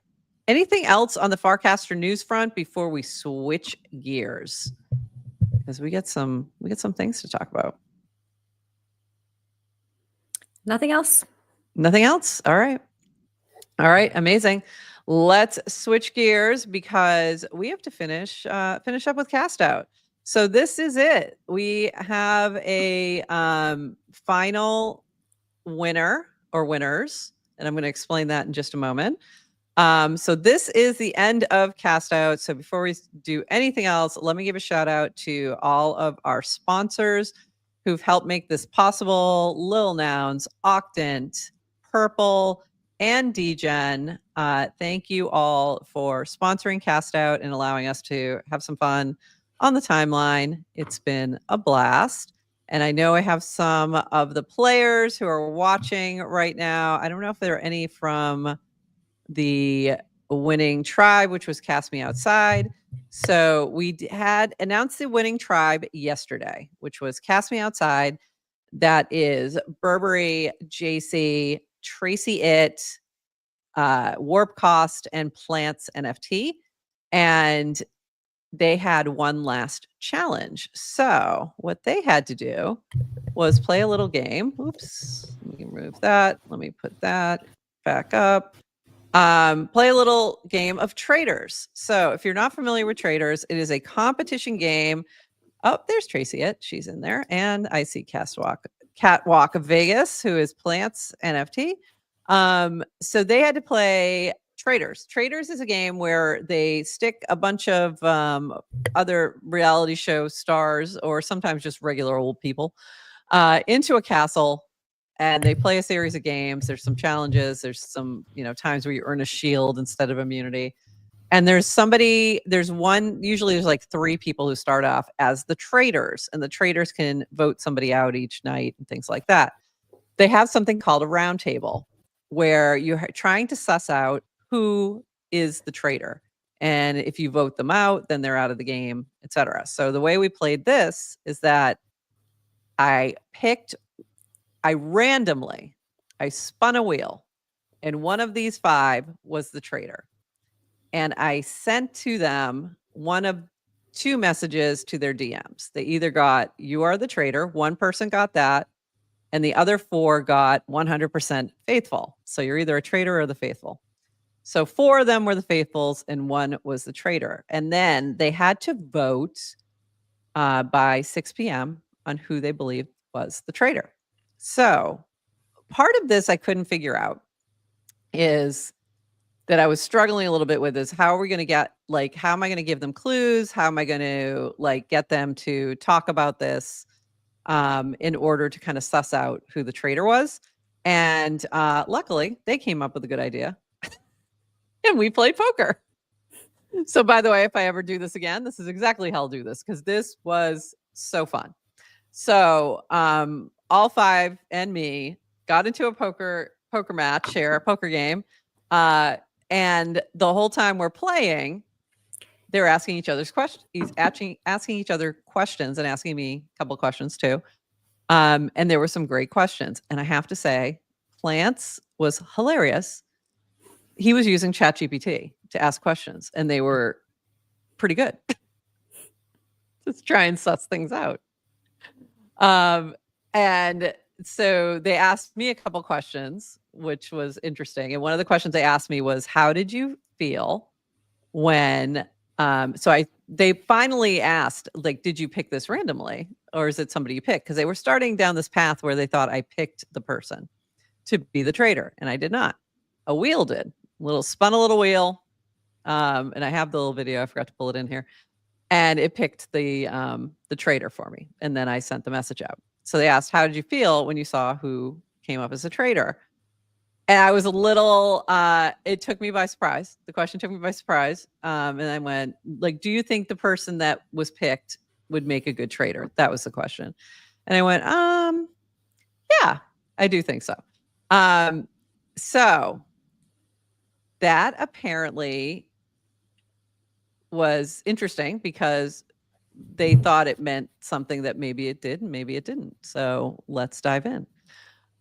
anything else on the Farcaster news front before we switch gears? Because we get some things to talk about. Nothing else? Nothing else? All right. All right, amazing. Let's switch gears because we have to finish up with Cast Out. So this is it. We have a final winner or winners, and I'm going to explain that in just a moment. So this is the end of Cast Out. So before we do anything else, let me give a shout out to all of our sponsors who've helped make this possible: Lil Nouns, Octant, Purple, and DGen. Thank you all for sponsoring Cast Out and allowing us to have some fun on the timeline. It's been a blast. And I know I have some of the players who are watching right now. I don't know if there are any from the winning tribe, which was Cast Me Outside. So we had announced the winning tribe yesterday, which was Cast Me Outside. That is Burberry, JC, Tracy It, Warp Cost, and Plants NFT. And they had one last challenge. So what they had to do was play a little game. Oops, let me remove that. Let me put that back up. Play a little game of Traders. So if you're not familiar with Traders, it is a competition game. Oh, there's Tracy It. She's in there. And I see Catwalk of Vegas, who is Plants NFT. So they had to play Traders. Traders is a game where they stick a bunch of other reality show stars, or sometimes just regular old people, into a castle, and they play a series of games. There's some challenges. There's some, times where you earn a shield instead of immunity. And there's one, usually there's like 3 people who start off as the traders, and the traders can vote somebody out each night and things like that. They have something called a round table where you're trying to suss out who is the trader. And if you vote them out, then they're out of the game, etc. So the way we played this is that I randomly spun a wheel, and one of these 5 was the trader. And I sent to them one of 2 messages to their DMs. They either got, "You are the trader." One person got that, and the other 4 got 100% faithful. So you're either a trader or the faithful. So 4 of them were the faithfuls and 1 was the trader. And then they had to vote by 6 p.m. on who they believed was the trader. So part of this I couldn't figure out is that I was struggling a little bit with is how are we going to get, how am I going to give them clues? How am I going to get them to talk about this in order to kind of suss out who the trader was? And luckily they came up with a good idea and we played poker. So by the way, if I ever do this again, this is exactly how I'll do this, because this was so fun. So all 5 and me got into a poker match, a poker game. And the whole time we're playing, they're asking each other's questions. He's asking each other questions and asking me a couple of questions too. And there were some great questions. And I have to say, Plants was hilarious. He was using ChatGPT to ask questions, and they were pretty good. Just try and suss things out. And so they asked me a couple questions, which was interesting. And one of the questions they asked me was, how did you feel when they finally asked, did you pick this randomly, or is it somebody you picked? Because they were starting down this path where they thought I picked the person to be the trader, and I did not. A wheel did. Spun a little wheel. And I have the little video. I forgot to pull it in here. And it picked the trader for me. And then I sent the message out. So they asked, how did you feel when you saw who came up as a trader? And I was a little, it took me by surprise. The question took me by surprise. And I went, do you think the person that was picked would make a good trader? That was the question. And I went, Yeah, I do think so. So that apparently was interesting because they thought it meant something that maybe it did and maybe it didn't. So let's dive in.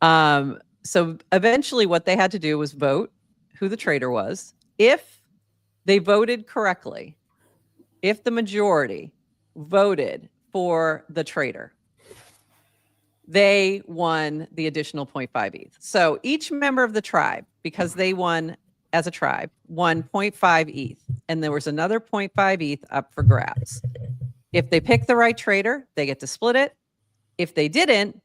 So eventually what they had to do was vote who the traitor was. If they voted correctly, if the majority voted for the traitor, they won the additional 0.5 ETH. So each member of the tribe, because they won as a tribe, won 0.5 ETH. And there was another 0.5 ETH up for grabs. If they picked the right traitor, they get to split it. If they didn't,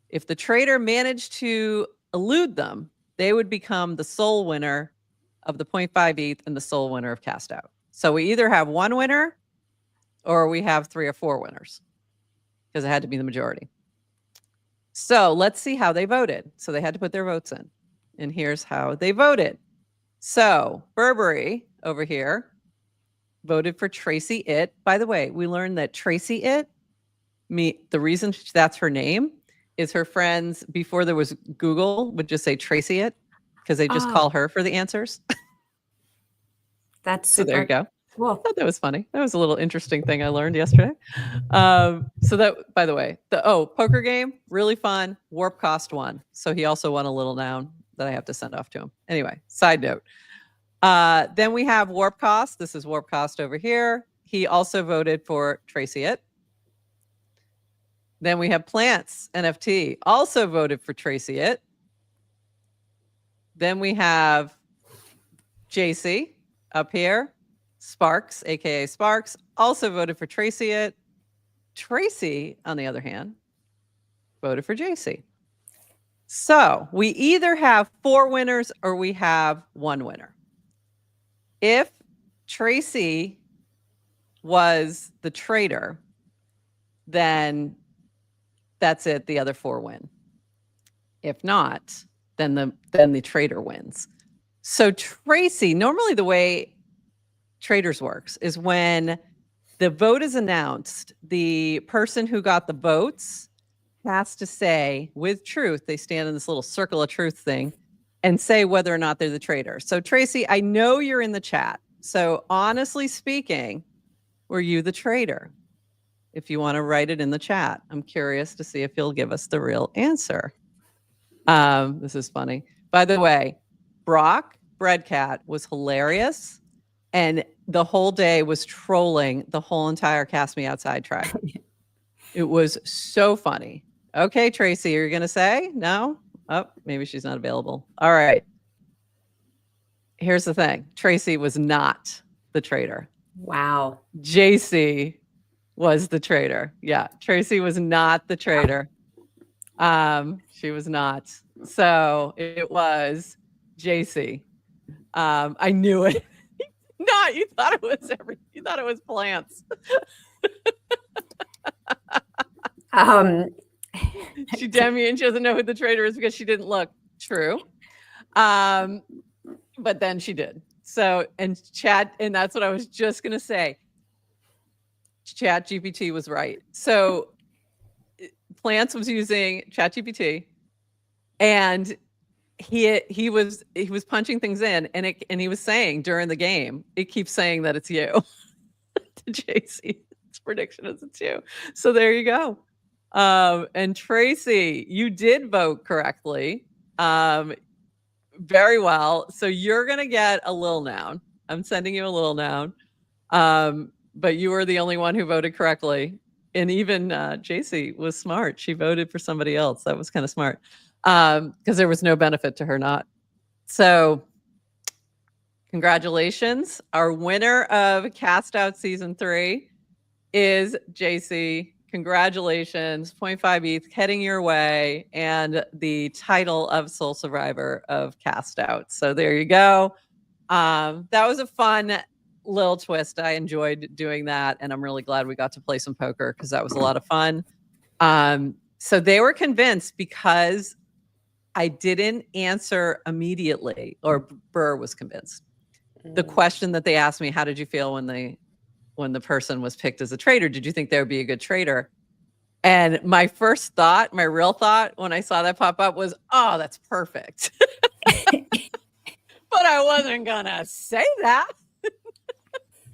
if the traitor managed to elude them, they would become the sole winner of the 0.5 ETH and the sole winner of Cast Out. So we either have one winner or we have 3 or 4 winners because it had to be the majority. So let's see how they voted. So they had to put their votes in. And here's how they voted. So Burberry over here voted for Tracy It. By the way, we learned that Tracy It, the reason that's her name is her friends, before there was Google, would just say Tracy It because they just call her for the answers. That's so there you go. Cool. I thought that was funny. That was a little interesting thing I learned yesterday. So that, by the way, poker game, really fun. Warp cost won. So he also won a little noun that I have to send off to him. Anyway, side note. Then we have Warp Cost. This is Warp Cost over here. He also voted for Tracy It. Then we have Plants NFT, also voted for Tracy It. Then we have JC up here. Sparks, aka Sparks, also voted for Tracy It. Tracy, on the other hand, voted for JC. So we either have 4 winners or we have 1 winner. If Tracy was the traitor, then that's it. The other 4 win. If not, then the traitor wins. So Tracy, normally the way traders works is when the vote is announced, the person who got the votes has to say with truth, they stand in this little circle of truth thing and say whether or not they're the traitor. So Tracy, I know you're in the chat. So honestly speaking, were you the traitor? If you want to write it in the chat, I'm curious to see if you'll give us the real answer. This is funny. By the way, Brock Breadcat was hilarious. And the whole day was trolling the whole entire Cast Me Outside tribe. It was so funny. Okay, Tracy, are you going to say? No? Oh, maybe she's not available. All right. Here's the thing. Tracy was not the traitor. Wow. JC was the traitor. Yeah, Tracy was not the traitor. She was not. So it was JC. I knew it. No, you thought it was plants. She Demian, she doesn't know who the traitor is because she didn't look. True. But then she did. So, and that's what I was just gonna say. Chat GPT was right. So Plants was using Chat GPT, and he was punching things in, and he was saying during the game, it keeps saying that it's you. To JC, its prediction is it's you. So there you go. And Tracy, you did vote correctly. Very well. So you're gonna get a little noun. I'm sending you a little noun. But you were the only one who voted correctly. And even JC was smart. She voted for somebody else. That was kind of smart. Because there was no benefit to her not. So congratulations. Our winner of Cast Out Season 3 is JC. Congratulations. 0.5 ETH heading your way, and the title of Sole Survivor of Cast Out. So there you go. That was a fun little twist. I enjoyed doing that, and I'm really glad we got to play some poker because that was a lot of fun. So they were convinced because I didn't answer immediately, or Burr was convinced. The question that they asked me, how did you feel when the person was picked as a traitor? Did you think they would be a good traitor? And my first thought, my real thought when I saw that pop up was, oh, that's perfect. But I wasn't going to say that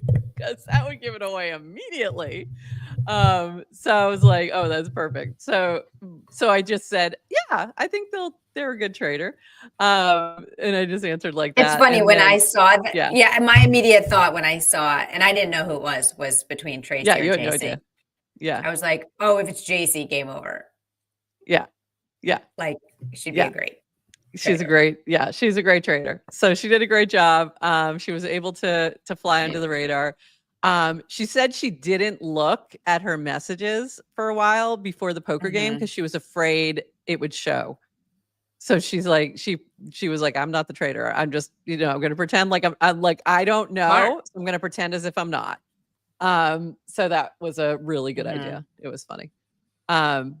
because that would give it away immediately. So I was like, oh, that's perfect. So I just said, yeah, I think they're a good trader. And I just answered like It's that. funny And when I then, saw that. yeah, Yeah, my immediate thought when I saw it, and I didn't know who it was between yeah, Tracy or you had no JC. idea. Yeah, I was like, oh, if it's JC, game over. yeah, yeah, Like, she'd be a yeah. great She's a trader. great, yeah, she's a great trader. So she did a great job. She was able to fly under the radar. She said she didn't look at her messages for a while before the poker game because she was afraid it would show. So she's like, she was like, I'm not the trader. I'm just, I'm going to pretend like I'm like, I don't Smart. know. So I'm going to pretend as if I'm not. So that was a really good idea. It was funny. Um,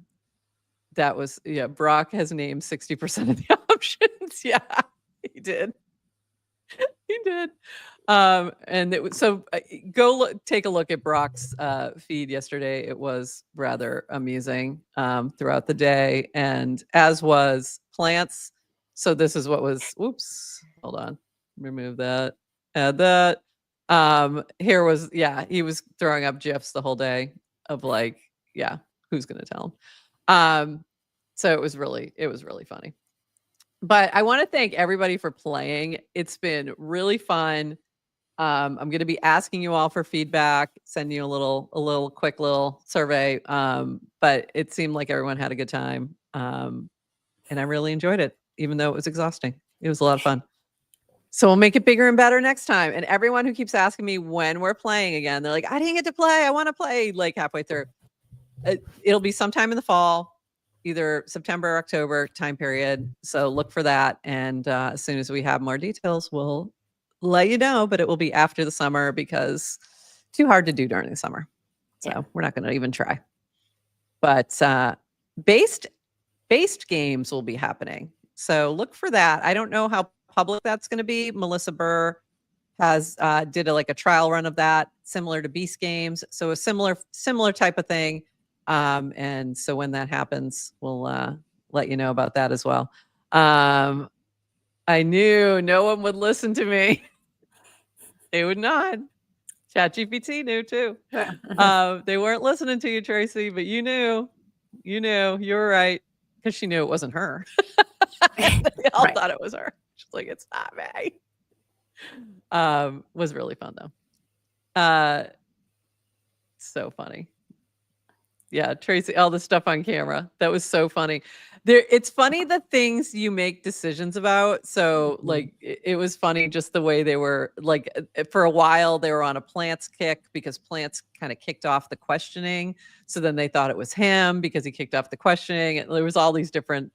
that was, yeah, Brock has named 60% of the options. Yeah, he did. He did. And it was so go take a look at Brock's feed yesterday. It was rather amusing throughout the day, and as was Plants. So this is what was. Whoops, hold on, remove that. Add that. Here was, yeah, he was throwing up gifs the whole day of like, yeah, who's gonna tell him? So it was really funny. But I want to thank everybody for playing. It's been really fun. I'm going to be asking you all for feedback, sending you a little quick little survey. But it seemed like everyone had a good time. And I really enjoyed it, even though it was exhausting. It was a lot of fun. So we'll make it bigger and better next time. And everyone who keeps asking me when we're playing again, they're like, I didn't get to play. I want to play like halfway through. It'll be sometime in the fall, either September or October time period. So look for that. And as soon as we have more details, we'll let you know, but it will be after the summer because too hard to do during the summer. So we're not going to even try. But based games will be happening. So look for that. I don't know how public that's going to be. Melissa Burr has did like a trial run of that, similar to Beast Games. So a similar type of thing. And so when that happens, we'll let you know about that as well. I knew no one would listen to me. They would not. ChatGPT knew too. They weren't listening to you, Tracy, but you knew. You were right because she knew it wasn't her. They all thought it was her. She's like, it's not me. Was really fun though. So funny. Yeah, Tracy, all the stuff on camera. That was so funny. It's funny the things you make decisions about. So like it was funny just the way they were like for a while they were on a Plants kick because Plants kind of kicked off the questioning. So then they thought it was him because he kicked off the questioning. And there was all these different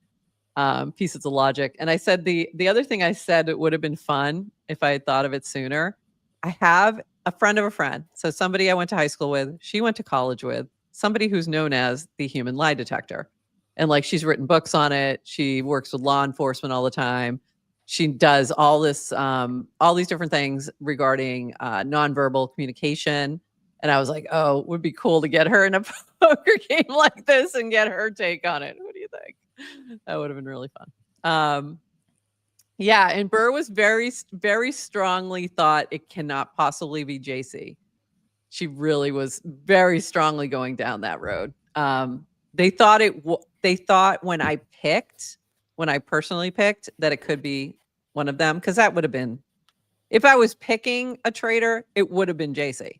pieces of logic. And I said the other thing I said it would have been fun if I had thought of it sooner. I have a friend of a friend. So somebody I went to high school with, she went to college with, somebody who's known as the human lie detector. And like she's written books on it. She works with law enforcement all the time. She does all this, all these different things regarding nonverbal communication. And I was like, oh, it would be cool to get her in a poker game like this and get her take on it. What do you think? That would have been really fun. Yeah, and Burr was very strongly thought it cannot possibly be JC. She really was very strongly going down that road. They thought they thought when I personally picked that it could be one of them because that would have been if I was picking a trader, it would have been JC.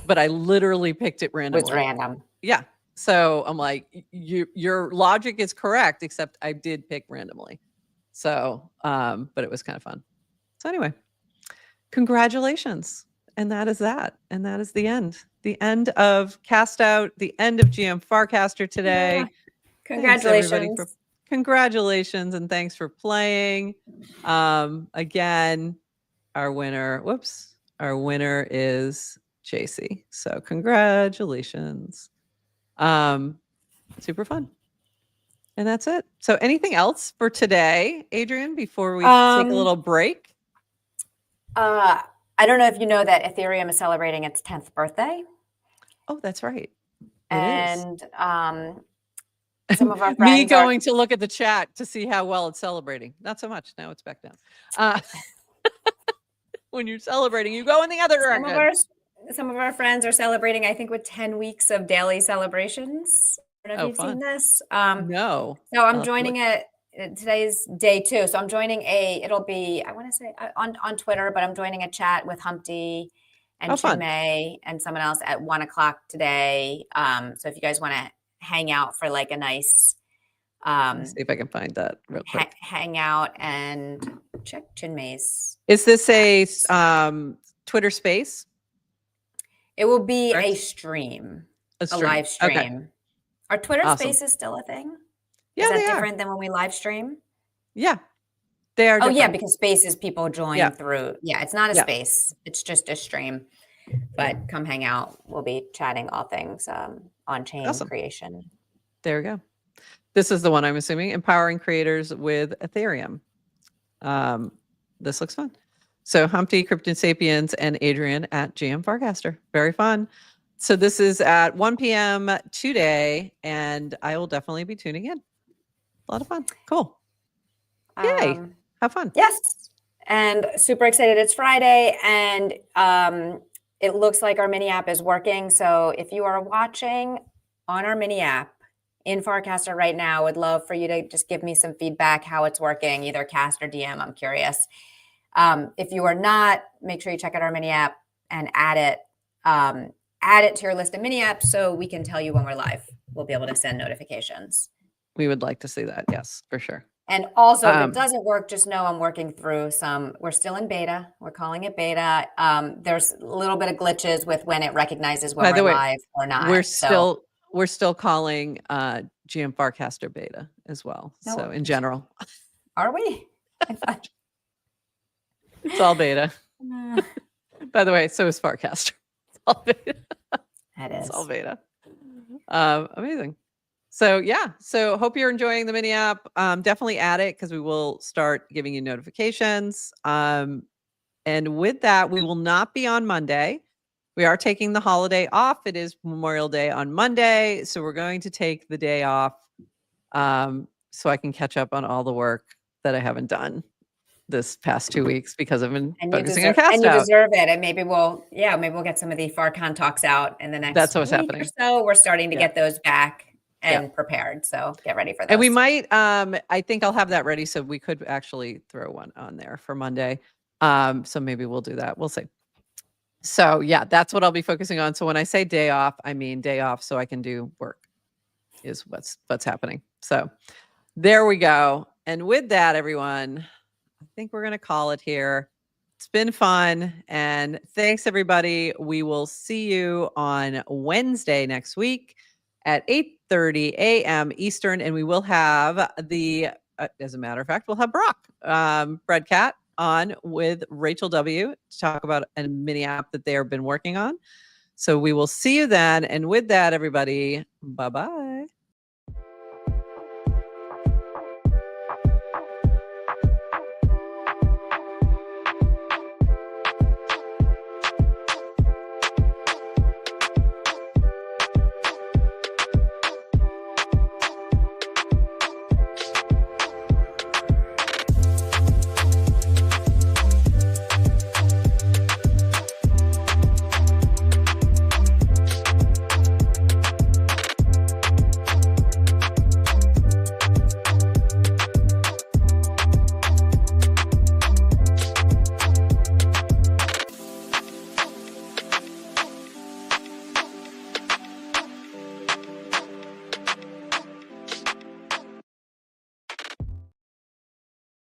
But I literally picked it randomly. Was random. Yeah. So I'm like, your logic is correct, except I did pick randomly. So, but it was kind of fun. So anyway, congratulations. And that is that. And that is the end. The end of Cast Out, the end of GM Farcaster today. Yeah. Congratulations. Congratulations and thanks for playing. Again, our winner is JC. So congratulations. Super fun. And that's it. So anything else for today, Adrian, before we take a little break? I don't know if you know that Ethereum is celebrating its 10th birthday. Oh, that's right. It is. And some of our Me friends are going to look at the chat to see how well it's celebrating. Not so much. Now it's back down. When you're celebrating, you go in the other direction. some of our friends are celebrating, I think, with 10 weeks of daily celebrations. I don't know if you've seen Fun. this. No. So I'm joining today's day 2. So I'm joining it'll be, I want to say on Twitter, but I'm joining a chat with Humpty and Chinmay and someone else at 1:00 today. So if you guys want to hang out for like a nice, let me see if I can find that real quick. Hang out and check Chinmay's. Is this a Twitter space? It will be a stream, a live stream. Okay. Are Twitter spaces still a thing? Yeah, is that different than when we live stream? Yeah, they are. Oh, yeah, because spaces people join through. Yeah, it's not a space. It's just a stream. But come hang out. We'll be chatting all things on-chain creation. There we go. This is the one I'm assuming, empowering creators with Ethereum. This looks fun. So Humpty, Krypton Sapiens, and Adrian at GM Farcaster. Very fun. So this is at 1 p.m. today, and I will definitely be tuning in. A lot of fun. Cool. Yay. Have fun. Yes. And super excited. It's Friday, and it looks like our mini app is working. So if you are watching on our mini app in Farcaster right now, would love for you to just give me some feedback how it's working, either cast or DM. I'm curious. If you are not, make sure you check out our mini app and add it to your list of mini apps so we can tell you when we're live. We'll be able to send notifications. We would like to see that. Yes, for sure. And also, if it doesn't work, just know I'm working through we're still in beta. We're calling it beta. There's a little bit of glitches with when it recognizes when we're live or not. We're still calling GM Farcaster beta as well. No, so in general. Are we? It's all beta. By the way, so is Farcaster. It's all beta. That is. It's all beta. Amazing. So yeah, so hope you're enjoying the mini app. Definitely add it because we will start giving you notifications. And with that, we will not be on Monday. We are taking the holiday off. It is Memorial Day on Monday. So we're going to take the day off so I can catch up on all the work that I haven't done this past 2 weeks because I've been focusing on cast out. And you deserve it. And maybe we'll get some of the Farcon talks out in the next week happening. Or so. We're starting to get those back and prepared. So get ready for those. And we might, I think I'll have that ready. So we could actually throw one on there for Monday. So maybe we'll do that. We'll see. So yeah, that's what I'll be focusing on. So when I say day off, I mean day off so I can do work is what's happening. So there we go. And with that, everyone, I think we're going to call it here. It's been fun. And thanks, everybody. We will see you on Wednesday next week at 8:30 a.m. Eastern. And we will have as a matter of fact, we'll have Brock, Breadcat, on with Rachel W. to talk about a mini app that they have been working on. So we will see you then. And with that, everybody, bye-bye.